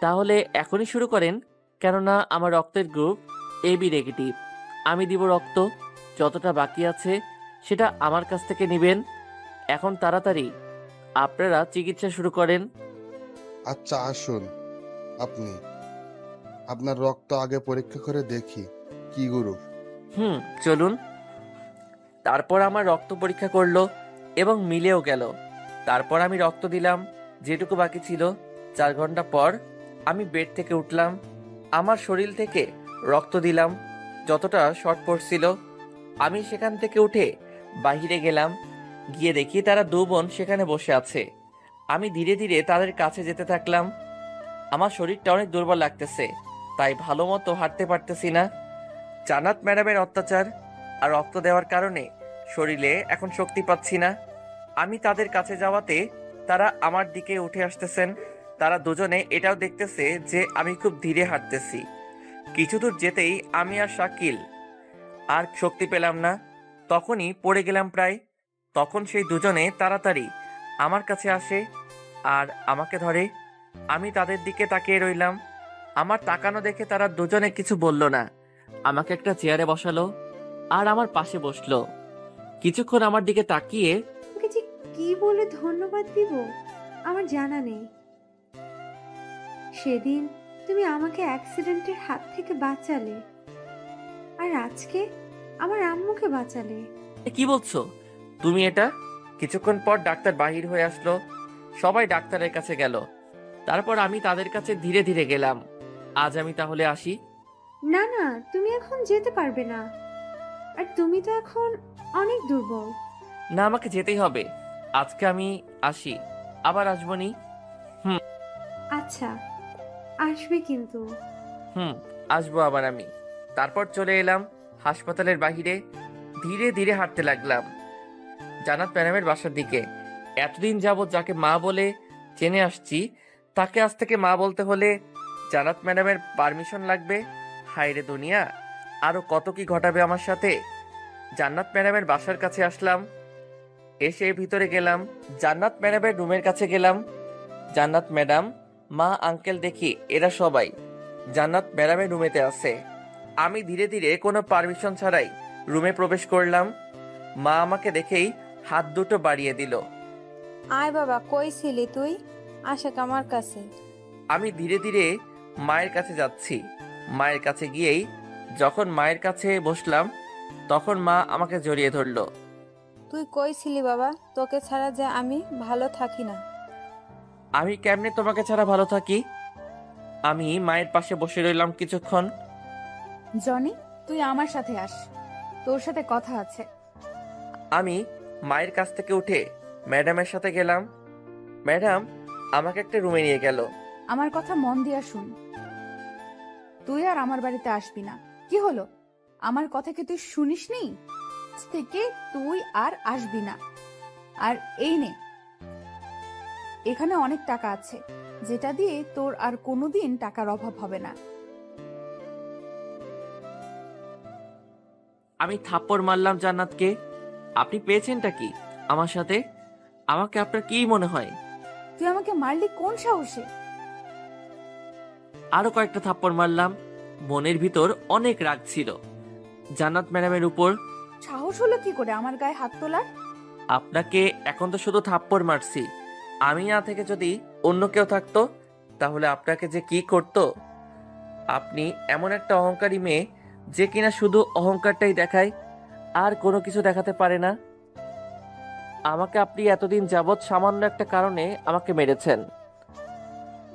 তাহলে এখনই শুরু করেন, কেননা আমার রক্তের গ্রুপ এবি নেগেটিভ। আমি দিব রক্ত, যতটা বাকি আছে সেটা আমার কাছ থেকে নেবেন। এখন তাড়াতাড়ি আপনারা চিকিৎসা শুরু করেন। আচ্ছা আসুন, আপনি আপনার রক্ত আগে পরীক্ষা করে দেখি কি গ্রুপ। চলুন। তারপর আমার রক্ত পরীক্ষা করলো এবং মিলেও গেল। তারপর আমি রক্ত দিলাম যেটুকু বাকি ছিল। 4 ঘন্টা পর আমি বেড থেকে উঠলাম, আমার শরীর থেকে রক্ত দিলাম যতটা শর্ট পড়ছিল। আমি সেখান থেকে উঠে বাহিরে গেলাম, গিয়ে দেখি তারা 2 বোন সেখানে বসে আছে। আমি ধীরে ধীরে তাদের কাছে যেতে থাকলাম। আমার শরীরটা অনেক দুর্বল লাগতেছে, তাই ভালো মতো হাঁটতে পারতেছি না। জান্নাত ম্যাডামের অত্যাচার আর রক্ত দেওয়ার কারণে শরীরে এখন শক্তি পাচ্ছি না। আমি তাদের কাছে যাওয়াতে তারা আমার দিকে উঠে আসতেছেন। তারা দুজনে এটাও দেখতেছে যে আমি খুব ধীরে হাঁটতেছি। কিছু দূর যেতেই আমি আর শাকিল আর শক্তি পেলাম না, তখনই পড়ে গেলাম প্রায়। তখন সেই দুজনে তাড়াতাড়ি আমার কাছে আসে আর আমাকে ধরে। আমি তাদের দিকে তাকিয়ে রইলাম। আমার তাকানো দেখে তারা দুজনে কিছু বলল না, আমাকে একটা চেয়ারে বসালো আর আমার পাশে বসলো। কিছুক্ষণ আমার দিকে তাকিয়ে ওকে যে কি বলে ধন্যবাদ দিব আমার জানা নেই। সেদিন তুমি আমাকে অ্যাক্সিডেন্টের হাত থেকে বাঁচালে, আর আজকে আমার আম্মুকে বাঁচালে। কি বলছো তুমি এটা? কিছুক্ষণ পর ডাক্তার বাহির হয়ে আসলো। সবাই ডাক্তারের কাছে গেল। তারপর আমি তাদের কাছে ধীরে ধীরে গেলাম। আজ আমি তাহলে আসি? না না, তুমি এখন যেতে পারবে না, আর তুমি তো এখন অনেক দুর্বল। না, আমাকে যেতেই হবে। আজকে আমি আসি, আবার আসবনি। আচ্ছা, আসবে কিন্তু। আসবো আবার আমি। তারপর চলে এলাম হাসপাতালের বাহিরে। ধীরে ধীরে হাঁটতে লাগলাম জান্নাত ম্যাডামের বাসার দিকে। এতদিন যাবৎ যাকে মা বলে চেনে আসছি, তাকে আজ থেকে মা বলতে হলে জান্নাত ম্যাডামের পারমিশন লাগবে। হায়রে দুনিয়া, আরো কত কি ঘটাবে আমার সাথে। জান্নাত ম্যাডামের বাসার কাছে আসলাম। এসে ভিতরে গেলাম। জান্নাত ম্যাডামের রুমের কাছে গেলাম। জান্নাত ম্যাডাম, মা, আঙ্কেল দেখি এরা সবাই জান্নাত ম্যাডামের রুমেতে আছে। আমি ধীরে ধীরে কোনো পারমিশন ছাড়াই রুমে প্রবেশ করলাম। মা আমাকে দেখেই হাত দুটো বাড়িয়ে দিল। আয় বাবা, কই ছিলি তুই? আশাক আমার কাছে। আমি ধীরে ধীরে মায়ের কাছে যাচ্ছি। মায়ের কাছে গিয়েই যখন মায়ের কাছে বসলাম, তখন মা আমাকে জড়িয়ে ধরলো। তুই কই ছিলি বাবা? তোকে ছাড়া যে আমি ভালো থাকি না। আমি কেমনে তোমাকে ছাড়া ভালো থাকি? আমি মায়ের পাশে বসে রইলাম কিছুক্ষণ। জনি, তুই আমার সাথে আস, তোর সাথে কথা আছে। আমি মায়ের কাছ থেকে উঠে ম্যাডামের সাথে গেলাম। ম্যাডাম আমাকে একটা রুমে নিয়ে গেল। আমার কথা মন দিয়া শুন, তুই আর আমার বাড়িতে আসবি না। কি হলো, আমার কথা কি তুই শুনিসনি? আজ থেকে তুই আর আসবি না। আর এই নে, এখানে অনেক টাকা আছে, যেটা দিয়ে তোর আর কোনোদিন টাকার অভাব হবে না। আমি থাপ্পড় মারলাম জান্নাতকে। আপনি পেয়েছেনটা কি আমার সাথে? আমাকে আপনার কি মনে হয়? তুই আমাকে মারলি কোন সাহসে? আরো কয়েকটা থাপ্পড় মারলাম। মনের ভিতর অনেক রাগ ছিল জান্নাত ম্যাডামের উপর। সাহস হলো কি করে আমার গায়ে হাত তোলার? আপনাকে এখন তো শুধু থাপ্পড় মারছি, আমি না থেকে যদি অন্য কেউ থাকতো তাহলে আপনাকে যে কি করতো। আপনি এমন একটা অহংকারী মেয়ে যে কিনা শুধু অহংকারটাই দেখায়, আর কোনো কিছু দেখাতে পারে না। আমাকে আপনি এতদিন যাবৎ সামান্য একটা কারণে আমাকে মেরেছেন।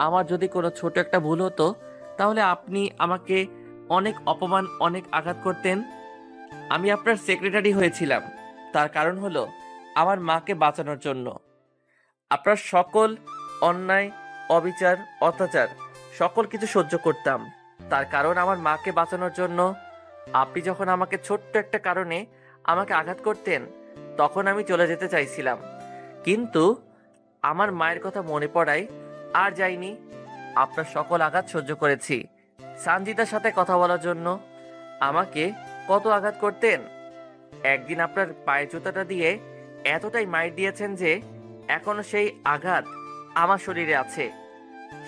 আমার যদি কোনো ছোট একটা ভুল হতো তাহলে আপনি আমাকে অনেক অপমান, অনেক আঘাত করতেন। আমি আপনার সেক্রেটারি হয়েছিলাম, তার কারণ হলো আমার মাকে বাঁচানোর জন্য। আপনার সকল অন্যায়, অবিচার, অত্যাচার সকল কিছু সহ্য করতাম, তার কারণ আমার মাকে বাঁচানোর জন্য। আপনি যখন আমাকে ছোট্ট একটা কারণে আমাকে আঘাত করতেন, তখন আমি চলে যেতে চাইছিলাম, কিন্তু আমার মায়ের কথা মনে পড়ায় আর যাইনি। আপনার সকল আঘাত সহ্য করেছি। সানজিদার সাথে কথা বলার জন্য আমাকে কত আঘাত করতেন। একদিন আপনার পায়ে জুতাটা দিয়ে এতটাই মাইর দিয়েছেন যে এখনো সেই আঘাত আমার শরীরে আছে।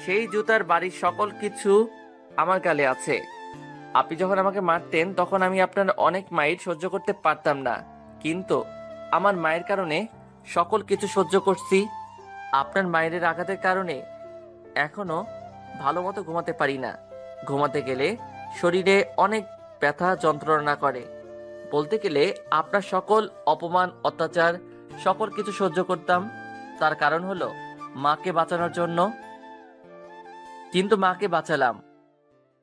সেই জুতার বাড়ির সকল কিছু আমার গালে আছে। আপনি যখন আমাকে মারতেন তখন আমি আপনার অনেক মাইর সহ্য করতে পারতাম না, কিন্তু আমার মায়ের কারণে সকল কিছু সহ্য করছি। আপনার মায়ের আঘাতের কারণে এখনো ভালো মতো ঘুমাতে পারি না। ঘুমাতে গেলে শরীরে অনেক ব্যথা যন্ত্রণা করে। বলতে গেলে আপনার সকল অপমান, অত্যাচার সকল কিছু সহ্য করতাম, তার কারণ হলো মাকে বাঁচানোর জন্য। কিন্তু মাকে বাঁচালাম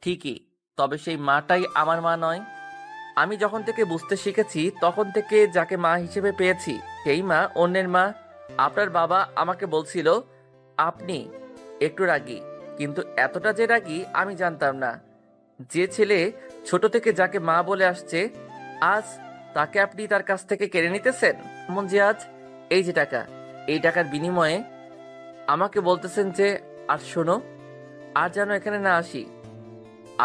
ঠিকই, তবে সেই মাটাই আমার মা নয়। আমি যখন থেকে বুঝতে শিখেছি তখন থেকে যাকে মা হিসেবে পেয়েছি সেই মা অন্যের মা। আপনার বাবা আমাকে বলছিল আপনি একটু রাগী, কিন্তু এতটা যে রাগী আমি জানতাম না। যে ছেলে ছোট থেকে যাকে মা বলে আসছে, আজ তাকে আপনি তার কাছ থেকে কেড়ে নিতেছেন। এমন যে আজ এই যে টাকা, এই টাকার বিনিময়ে আমাকে বলতেছেন যে আর শোনো, আর যেন এখানে না আসি।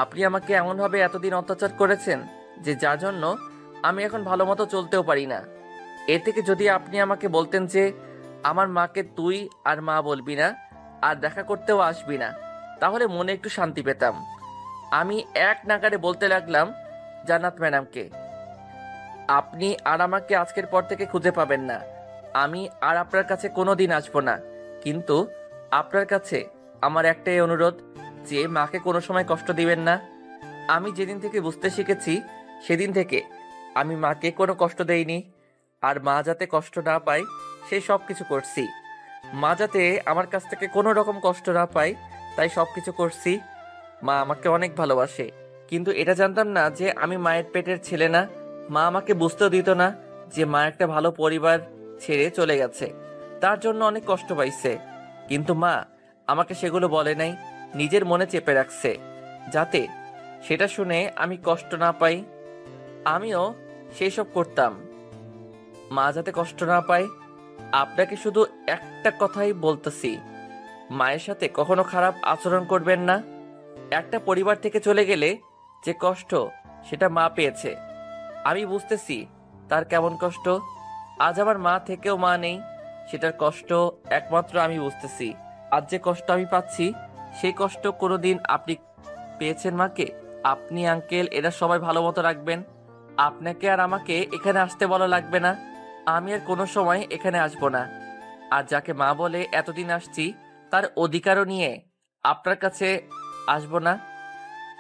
আপনি আমাকে এমনভাবে এতদিন অত্যাচার করেছেন যে যার জন্য আমি এখন ভালো মতো চলতেও পারি না। এর থেকে যদি আপনি আমাকে বলতেন যে আমার মাকে তুই আর মা বলবি না আর দেখা করতেও আসবি না, তাহলে মনে একটু শান্তি পেতাম। আমি এক নাগাড়ে বলতে লাগলাম জান্নাত ম্যাডামকে, আপনি আর আমাকে আজকের পর থেকে খুঁজে পাবেন না। আমি আর আপনার কাছে কোনোদিন আসবো না। কিন্তু আপনার কাছে আমার একটাই অনুরোধ যে মাকে কোনো সময় কষ্ট দিবেন না। আমি যেদিন থেকে বুঝতে শিখেছি সেদিন থেকে আমি মাকে কোনো কষ্ট দেইনি। আর মা যাতে কষ্ট না পায় সেই সব কিছু করছি। মা যাতে আমার কাছ থেকে কোনো রকম কষ্ট না পায় তাই সব কিছু করছি। মা আমাকে অনেক ভালোবাসে, কিন্তু এটা জানতাম না যে আমি মায়ের পেটের ছেলে না। মা আমাকে বুঝতেও দিত না যে মা একটা ভালো পরিবার ছেড়ে চলে গেছে, তার জন্য অনেক কষ্ট পাইছে। কিন্তু মা আমাকে সেগুলো বলে নাই, নিজের মনে চেপে রাখছে যাতে সেটা শুনে আমি কষ্ট না পাই। আমিও সেই সব করতাম মা যাতে কষ্ট না পায়। আপনাকে শুধু একটা কথাই বলতেছি, মায়ের সাথে কখনো খারাপ আচরণ করবেন না। একটা পরিবার থেকে চলে গেলে যে কষ্ট সেটা মা পেয়েছে, আমি বুঝতেছি তার কেমন কষ্ট। আজ আমার মা থেকেও মা নেই, সেটার কষ্ট একমাত্র আমি বুঝতেছি। আজ যে কষ্ট আমি পাচ্ছি সেই কষ্ট কোনোদিন আপনি পেয়েছেন মাকে? আপনি আঙ্কেল এরা সবাই ভালো মতো রাখবেন। আপনাকে আর আমাকে এখানে আসতে বলা লাগবে না। আমি আর কোনো সময় এখানে আসবো না। আর যাকে মা বলে এতদিন আসছি তার অধিকারও নিয়ে আপনার কাছে আসবো না।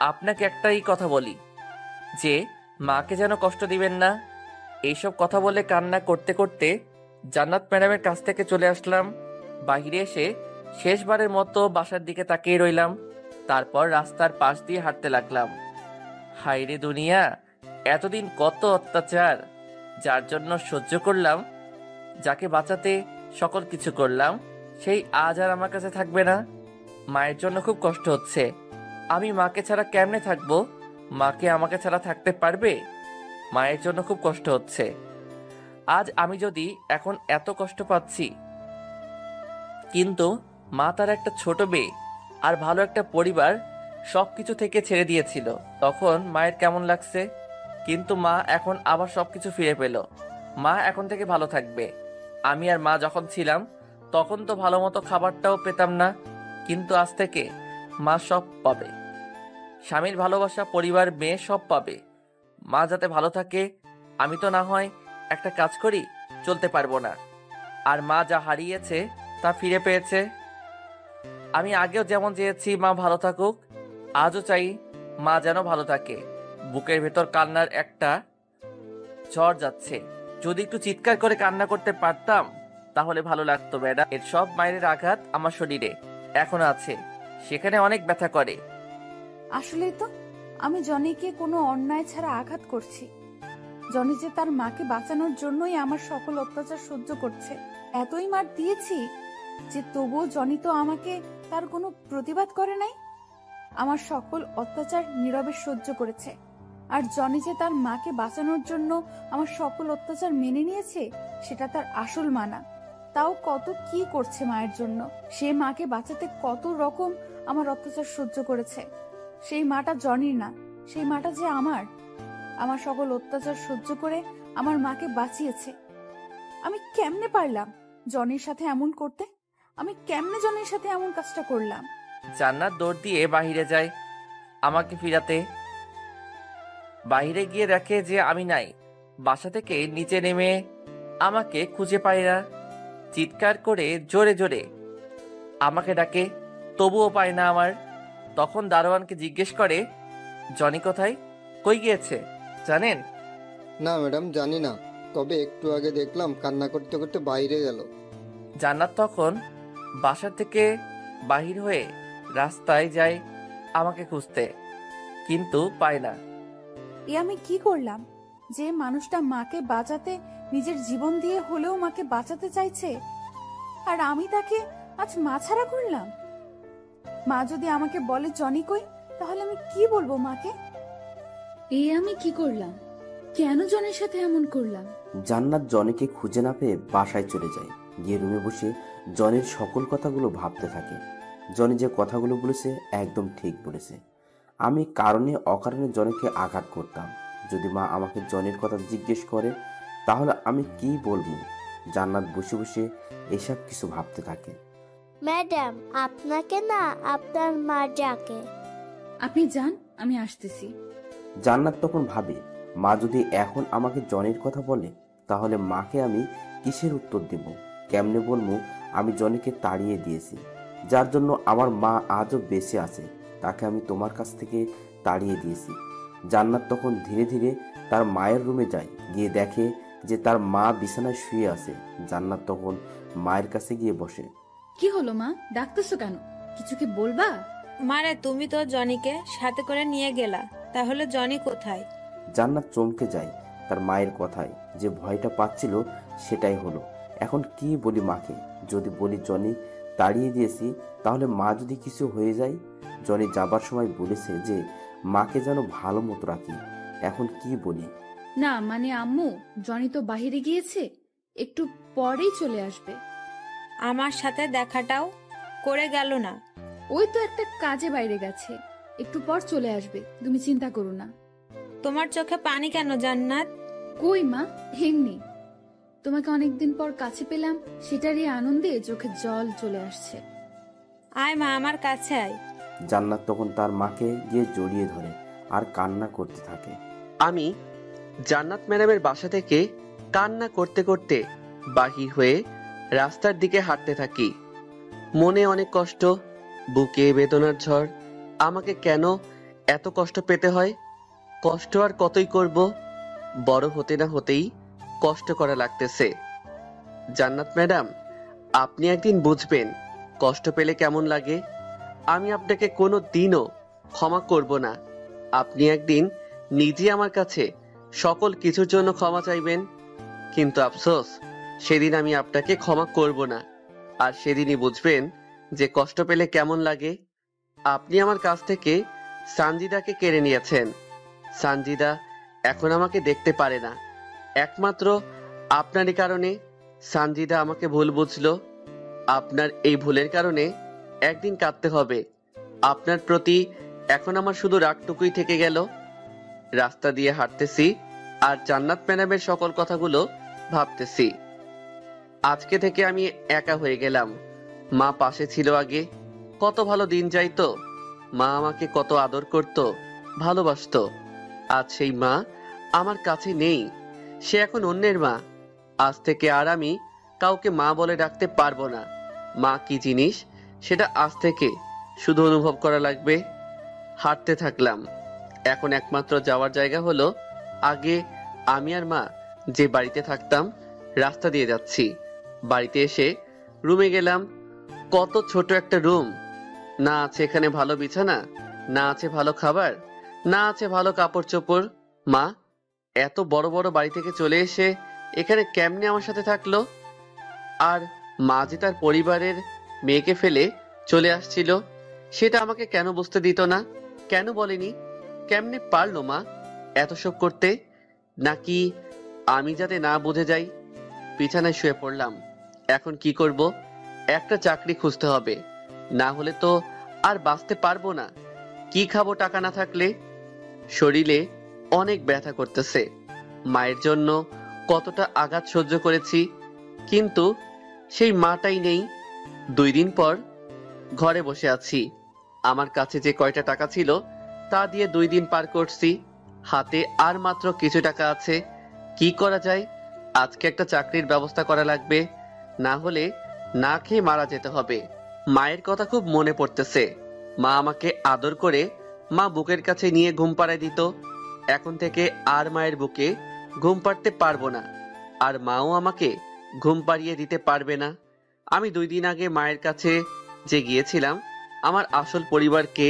আপনাকে একটাই কথা বলি যে মাকে যেন কষ্ট দিবেন না। এইসব কথা বলে কান্না করতে করতে জান্নাত ম্যাডামের কাছ থেকে চলে আসলাম। বাইরে এসে শেষবারের মতো বাসার দিকে তাকিয়ে রইলাম। তারপর রাস্তার পাশ দিয়ে হাঁটতে লাগলাম। হায়রে দুনিয়া, এতদিন কত অত্যাচার যার জন্য সহ্য করলাম, যাকে বাঁচাতে সকল কিছু করলাম, সেই আজ আর আমার কাছে থাকবে না। মায়ের জন্য খুব কষ্ট হচ্ছে। আমি মাকে ছাড়া কেমনে থাকবো? মাকে আমাকে ছাড়া থাকতে পারবে? মায়ের জন্য খুব কষ্ট হচ্ছে। আজ আমি যদি এখন এত কষ্ট পাচ্ছি, কিন্তু মা তার একটা ছোট মেয়ে আর ভালো একটা পরিবার সবকিছু থেকে ছেড়ে দিয়েছিল, তখন মায়ের কেমন লাগছে। কিন্তু মা এখন আবার সবকিছু ফিরে পেল। মা এখন থেকে ভালো থাকবে। আমি আর মা যখন ছিলাম তখন তো ভালো মতো খাবারটাও পেতাম না, কিন্তু আজ থেকে মা সব পাবে। স্বামীর ভালোবাসা, পরিবার, মেয়ে সব পাবে। মা যাতে ভালো থাকে। আমি তো না হয় একটা কাজ করি, চলতে পারবো না। আর মা যা হারিয়েছে তা ফিরে পেয়েছে। আমি আগেও যেমন চেয়েছি মা ভালো থাকুক, আজও চাই মা যেন ভালো থাকে। বুকের ভেতর কান্নার একটা ঝড় যাচ্ছে। যদি একটু চিৎকার করে কান্না করতে পারতাম তাহলে ভালো লাগতো ম্যাডাম। এর সব মায়ের আঘাত আমার শরীরে এখনো আছে, সেখানে অনেক ব্যথা করে। আসলেই তো আমি জনিকে কোনো অন্যায় ছাড়া আঘাত করছি। জনি যে তার মাকে বাঁচানোর জন্যই আমার সকল অত্যাচার সহ্য করছে। এতই মার দিয়েছি যে তবুও জনি তো আমাকে তার কোনো প্রতিবাদ করে নাই। আমার সকল অত্যাচার নীরবে সহ্য করেছে। আর জনি যে তার মাকে বাঁচানোর জন্য আমার সকল অত্যাচার মেনে নিয়েছে, সেটা তার আসল মানা। তাও কত কি করছে মায়ের জন্য। সে মাকে বাঁচাতে কত রকম আমার অত্যাচার সহ্য করেছে। সেই মাটা জনির না, সেই মাটা যে আমার সকল অত্যাচার সহ্য করে আমার মাকে বাঁচিয়েছে। আমি কেমনে পারলাম জনির সাথে এমন করতে? আমি কেমনে জনির সাথে এমন কাজটা করলাম? জান্নাত দৌড় দিয়ে বাহিরে যায় আমাকে ফিরাতে। বাহিরে গিয়ে দেখে যে আমি নাই। বাসা থেকে নিচে নেমে আমাকে খুঁজে পায় না। চিৎকার করে জোরে জোরে আমাকে ডাকে, তবুও পায় না আমার। তখন দারোয়ানকে জিজ্ঞেস করে, জনি কোথায়, কই গিয়েছে জানেন? না ম্যাডাম, জানি না, তবে একটু আগে দেখলাম কান্না করতে করতে বাইরে গেল। জান্নাত তখন বাসা থেকে বাহির হয়ে রাস্তায় যায় আমাকে খুঁজতে, কিন্তু পায় না। এ আমি কি করলাম? যে মানুষটা মাকে বাঁচাতে নিজের জীবন দিয়ে হলেও মাকে বাঁচাতে চাইছে, আর আমি তাকে আজ মাছাড়া করলাম। মা যদি আমাকে বলে জনি কই, তাহলে আমি কি বলবো মাকে? এ আমি কি করলাম? কেন জনির সাথে এমন করলাম? জান্নাত জনিকে খুঁজে না পেয়ে বাসায় চলে যায়। গিয়ে রুমে বসে জনির সকল কথাগুলো ভাবতে থাকে। জনি যে কথাগুলো বলেছে একদম ঠিক বলেছে। আমি কারণে অকারণে জনিকে আঘাত করতাম। যদি মা আমাকে জনির কথা জিজ্ঞেস করে তাহলে আমি কি বলবো? জান্নাত বসে বসে এসব কিছু ভাবতে থাকে। ম্যাডাম, আপনাকে না আপনার মা ডাকে। আপনি যান, আমি আসতেছি। জান্নাত তখন ভাবে, মা যদি এখন আমাকে জনির কথা বলে তাহলে মাকে আমি কিসের উত্তর দেব? কেমনে বলবো আমি জনিকে তাড়িয়ে দিয়েছি, যার জন্য আমার মা আজও বেঁচে আছে, তাকে আমি তোমার কাছ থেকে তাড়িয়ে দিয়েছি। জান্নাত তখন ধীরে ধীরে তার মায়ের রুমে যায়, গিয়ে দেখে যে তার মা বিছানায় শুয়ে আছে। জান্নাত তখন মায়ের কাছে গিয়ে বসে। কি হলো মা, ডাকতেছো কেন? কিছু কি বলবা? মারে, তুমি তো জনিকে সাথে করে নিয়ে গেলা, তাহলে জনি কোথায়? জান্নাত চমকে যায় তার মায়ের কথায়। যে ভয়টা পাচ্ছিল সেটাই হলো। এখন কি বলি মাকে? যদি বলি জনি তাড়িয়ে দিয়েছি তাহলে মা যদি কিছু হয়ে যায়? জনি যাবার সময় বলেছে যে মাকে যেন ভালো মতো রাখি। এখন কি বলি? না মানে আম্মু, জনি তো বাহিরে গিয়েছে, একটু পরেই চলে আসবে। আমার সাথে দেখাটাও করে গেল না। ওই তো একটা কাজে বাইরে গেছে, একটু পর চলে আসবে, তুমি চিন্তা করো না। তোমার চোখে পানি কেন জান্নাত? কই মা, এমনি। তোমাকে অনেকদিন পর কাছে পেলাম, সেটারই আনন্দে চোখে জল চলে আসছে। আয় মা, আমার কাছে আয়। জান্নাত তখন তার মাকে গিয়ে জড়িয়ে ধরে আর কান্না করতে থাকে। আমি জান্নাত ম্যাডামের বাসা থেকে কান্না করতে করতে বাহির হয়ে রাস্তার দিকে হাঁটতে থাকি। মনে অনেক কষ্ট, বুকে বেদনার ঝড়। আমাকে কেন এত কষ্ট পেতে হয়? কষ্ট আর কতই করব? বড় হতে না হতেই কষ্ট করা লাগতেছে। জান্নাত ম্যাডাম, আপনি একদিন বুঝবেন কষ্ট পেলে কেমন লাগে। আমি আপনাকে কোনো দিনও ক্ষমা করব না। আপনি একদিন নিজে আমার কাছে সকল কিছুর জন্য ক্ষমা চাইবেন, কিন্তু আফসোস সেদিন আমি আপনাকে ক্ষমা করব না। আর সেদিনই বুঝবেন যে কষ্ট পেলে কেমন লাগে। আপনি আমার কাছ থেকে সানজিদাকে কেড়ে নিয়েছেন। সানজিদা এখন আমাকে দেখতে পারে না, একমাত্র আপনারই কারণে। সানজিদা আমাকে ভুল বুঝলো। আপনার এই ভুলের কারণে একদিন কাঁদতে হবে। আপনার প্রতি এখন আমার শুধু রাগটুকুই থেকে গেল। রাস্তা দিয়ে হাঁটতেছি আর জান্নাত ম্যাডামের সকল কথাগুলো ভাবতেছি। আজকে থেকে আমি একা হয়ে গেলাম। মা পাশে ছিল আগে, কত ভালো দিন যাইতো। মা আমাকে কত আদর করত, ভালোবাসতো। আজ সেই মা আমার কাছে নেই, সে এখন অন্যের মা। আজ থেকে আর আমি কাউকে মা বলে ডাকতে পারবো না। মা কি জিনিস সেটা আজ থেকে শুধু অনুভব করা লাগবে। হাঁটতে থাকলাম। এখন একমাত্র যাওয়ার জায়গা হলো, আগে আমি আর মা যে বাড়িতে থাকতাম রাস্তা দিয়ে যাচ্ছি। বাড়িতে এসে রুমে গেলাম। কত ছোট একটা রুম, না আছে এখানে ভালো বিছানা, না আছে ভালো খাবার, না আছে ভালো কাপড় চোপড়। মা এত বড় বড় বাড়ি থেকে চলে এসে এখানে কেমনে আমার সাথে থাকলো? আর মা যে তার পরিবারের মেয়েকে ফেলে চলে আসছিল, সেটা আমাকে কেন বুঝতে দিত না? কেন বলেনি? কেমনে পারলো মা এত সব করতে? নাকি আমি যাতে না বুঝে যাই? বিছানায় শুয়ে পড়লাম। এখন কি করব? একটা চাকরি খুঁজতে হবে, না হলে তো আর বাঁচতে পারবো না। কি খাবো টাকা না থাকলে? শরীরে অনেক ব্যথা করতেছে। মায়ের জন্য কতটা আঘাত সহ্য করেছি, কিন্তু সেই মাটাই নেই। 2 দিন পর ঘরে বসে আছি। আমার কাছে যে কয়টা টাকা ছিল তা দিয়ে 2 দিন পার করছি। হাতে আর মাত্র কিছু টাকা আছে। কি করা যায়? আজকে একটা চাকরির ব্যবস্থা করা লাগবে, না হলে না খেয়ে মারা যেতে হবে। মায়ের কথা খুব মনে পড়তেছে। মা আমাকে আদর করে মা বুকের কাছে নিয়ে ঘুম পাড়ায় দিত। এখন থেকে আর মায়ের বুকে ঘুম পাড়তে পারবো না, আর মাও আমাকে ঘুম পাড়িয়ে দিতে পারবে না। আমি 2 দিন আগে মায়ের কাছে যে গিয়েছিলাম আমার আসল পরিবারকে,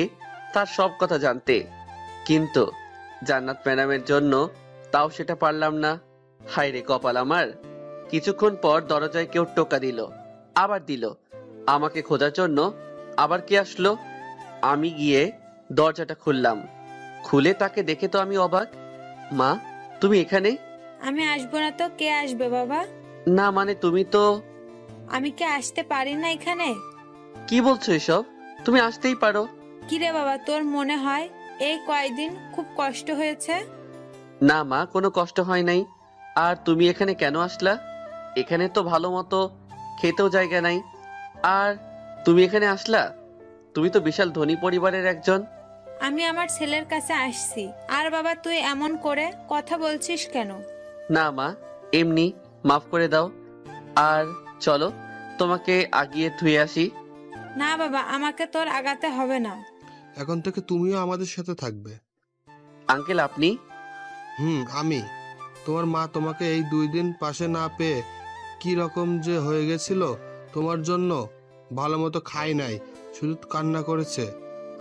তার সব কথা জানতে, কিন্তু জান্নাত ম্যাডামের জন্য তাও সেটা পারলাম না। হায় রে কপাল আমার। কিছুক্ষণ পর দরজায় কেউ টোকা দিল, আবার দিল। আমাকে খোঁজার জন্য আবার কে আসলো? আমি গিয়ে দরজাটা খুললাম। খুলে তাকে দেখে তো আমি অবাক। মা, তুমি এখানে? আমি আসবো না তো কে আসবে বাবা? না মানে তুমি তো। আমি কি আসতে পারি না এখানে? কি বলছো এসব? তুমি আসতেই পারো। কিরে বাবা, তোর মনে হয় এই কয়দিন খুব কষ্ট হয়েছে? না মা, কোনো কষ্ট হয় নাই। আর তুমি এখানে কেন আসলা? এখানে তো ভালো মতো খেতেও জায়গা নাই, আর তুমি এখানে আসলা? তুমি তো বিশাল ধনী পরিবারের একজন। আমি আমার ছেলের কাছে আসছি। আর বাবা, তুই এমন করে কথা বলছিস কেন? না মা, এমনি, মাফ করে দাও। আর চলো, তোমাকে আগিয়ে ধুয়ে আসি। না বাবা, আমাকে তোর আগাতে হবে না। এখন থেকে তুমিও আমাদের সাথে থাকবে। আঙ্কেল আপনি? আমি। তোমার মা তোমাকে এই 2 দিন পাশে না পেয়ে কি রকম যে হয়ে গেছিল, তোমার জন্য ভালো মতো খাই নাই, শুধু কান্না করেছে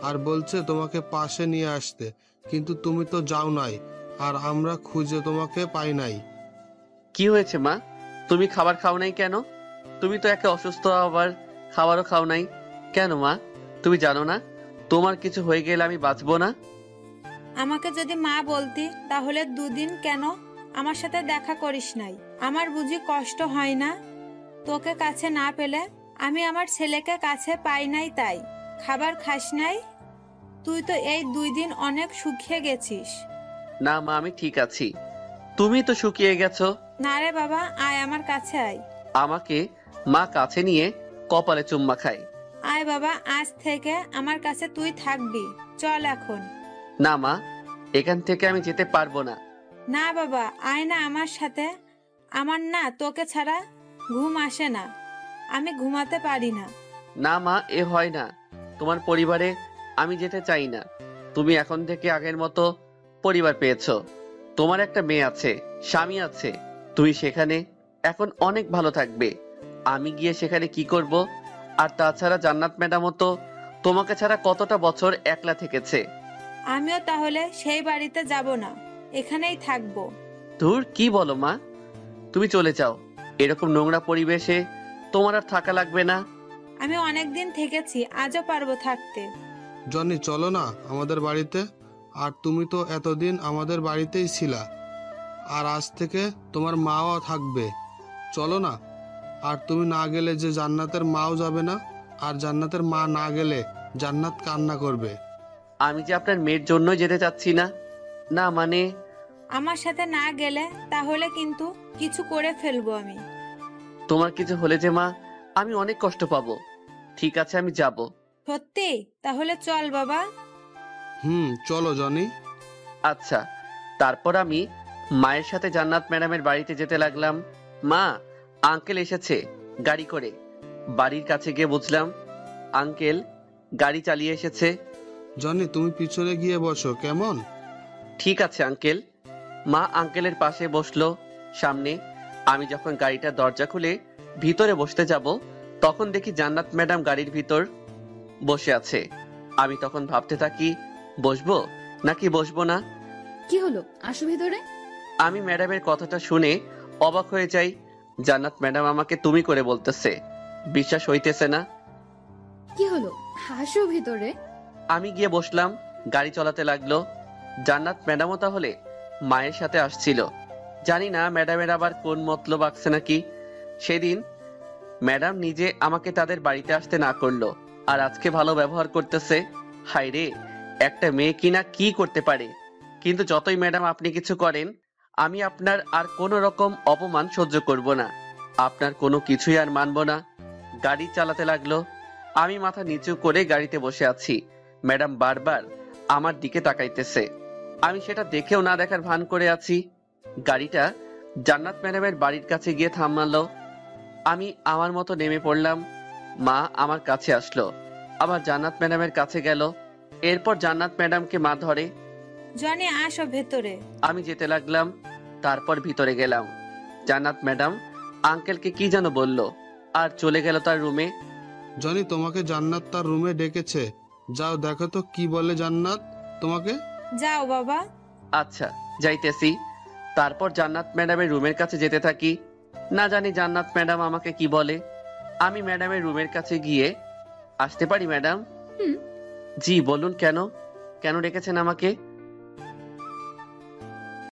আর বলছে তোমাকে পাশে নিয়ে আসতে, কিন্তু তুমি তো যাও নাই, আর আমরা খুঁজে তোমাকে পাই নাই। কি হয়েছে মা? তুমি খাবার খাও নাই কেন? তুমি তো একে অসুস্থ, আবার খাবারও খাও নাই কেন মা? তুমি জানো না তোমার কিছু হয়ে গেলে আমি বাঁচবো না? আমাকে যদি মা বলতি তাহলে 2 দিন কেন আমার সাথে দেখা করিস নাই? আমার বুঝি কষ্ট হয় না তোকে কাছে না পেলে? আমি আমার ছেলেকে কাছে পাই নাই তাই খাবার খাস নাই? তুই তো এই 2 দিন অনেক শুকিয়ে গেছিস। না মা, আমি ঠিক আছি। তুমি তো শুকিয়ে গেছো। না রে বাবা, আয় আমার কাছে আয়। আমাকে মা কাছে নিয়ে কপালে চুম্মা খায়। আয় বাবা, আজ থেকে আমার কাছে তুই থাকবি। চল এখন। না মা, এখান থেকে আমি যেতে পারবো না। না বাবা, আয় না আমার সাথে। আমার না তোকে ছাড়া ঘুম আসে না, আমি ঘুমাতে পারি না। না মা, এ হয় না। তোমার পরিবারে আমি যেতে চাই না। তুমি এখন থেকে আগের মতো পরিবার পেয়েছো। তোমার একটা মেয়ে আছে, স্বামী আছে। তুমি সেখানে এখন অনেক ভালো থাকবে। আমি গিয়ে সেখানে কি করব? আর তাছাড়া জান্নাত ম্যাডামও তো তোমাকে ছাড়া কতটা বছর একলা থেকেছে। আমিও তাহলে সেই বাড়িতে যাব না, এখানেই থাকবো। ধুর, কি বলো মা? তুমি চলে যাও। এরকম নোংরা পরিবেশে তোমার আর থাকা লাগবে না। আমি অনেকদিন থেকেছি, আজও পারবো থাকতে। জনি, চলো না আমাদের বাড়িতে। আর তুমি তো এতদিন আমাদের বাড়িতেই ছিলা, আর আজ থেকে তোমার মাও থাকবে। চলো না। আর তুমি না গেলে যে জান্নাতের মাও যাবে না, আর জান্নাতের মা না গেলে জান্নাত কান্না করবে। আমি যে আপনার মেয়ের জন্য যেতে চাচ্ছি না। না মানে, আমার সাথে না গেলে তাহলে কিন্তু কিছু করে ফেলবো আমি। তোমার কিছু হলে যে মা, আমি অনেক কষ্ট পাবো। ঠিক আছে, আমি যাব। সত্যি? তাহলে চল বাবা। চলো জনি। আচ্ছা। তারপর আমি মায়ের সাথে জান্নাত ম্যাডামের বাড়িতে যেতে লাগলাম। মা, আঙ্কেল এসেছে গাড়ি করে। বাড়ির কাছে গিয়ে বুঝলাম আঙ্কেল গাড়ি চালিয়ে এসেছে। জনি, তুমি পিছনে গিয়ে বসো কেমন? ঠিক আছে আঙ্কেল। মা আঙ্কেলের পাশে বসলো সামনে। আমি যখন গাড়িটার দরজা খুলে ভিতরে বসতে যাব, তখন দেখি জান্নাত ম্যাডাম গাড়ির ভিতর বসে আছে। আমি তখন ভাবতে থাকি, বসবো নাকি বসবো না। কি হলো, আসো ভেতরে। আমি ম্যাডামের কথাটা শুনে অবাক হয়ে যাই। জান্নাত ম্যাডাম আমাকে তুমি করে বলতেছে, বিশ্বাস হইতেছে না। কি হলো, আসো ভেতরে। আমি গিয়ে বসলাম, গাড়ি চলাতে লাগলো। জান্নাত ম্যাডামও তাহলে মায়ের সাথে আসছিল। জানি না ম্যাডামের আবার কোন মতলব আছে নাকি। সেদিন ম্যাডাম নিজে আমাকে তাদের বাড়িতে আসতে না করলো, আর আজকে ভালো ব্যবহার করতেছে। হায় রে, একটা মেয়ে কিনা কি করতে পারে। কিন্তু যতই ম্যাডাম আপনি কিছু করেন, আমি আপনার আর কোনো রকম অপমান সহ্য করব না। আপনার কোনো কিছুই আর মানব না। গাড়ি চালাতে লাগলো। আমি মাথা নিচু করে গাড়িতে বসে আছি। ম্যাডাম বারবার আমার দিকে তাকাইতেছে। আমি সেটা দেখেও না দেখার ভান করে আছি। গাড়িটা জান্নাত ম্যাডামের বাড়ির কাছে গিয়ে থামালো। আমি আমার মতো নেমে পড়লাম। মা আমার কাছে আসলো, আবার জান্নাত ম্যাডামের কাছে গেল। এরপর জান্নাত ম্যাডামকে মা ধরে। জনি, আসো ভেতরে। আমি যেতে লাগলাম। তারপর ভিতরে গেলাম। জান্নাত ম্যাডাম আঙ্কেলকে কি যেন বলল, আর চলে গেল তার রুমে। জনি, তোমাকে জান্নাত তার রুমে ডেকেছে, যাও দেখো তো কি বলে জান্নাত তোমাকে। যাও বাবা। আচ্ছা, যাইতেছি। তারপর জান্নাত ম্যাডামের রুমের কাছে যেতে থাকি। না জানি জান্নাত ম্যাডাম আমাকে কি বলে। আমি ম্যাডামের রুমের কাছে গিয়ে, আসতে পারি ম্যাডাম? জি বলুন, কেন কেন ডেকেছেন আমাকে?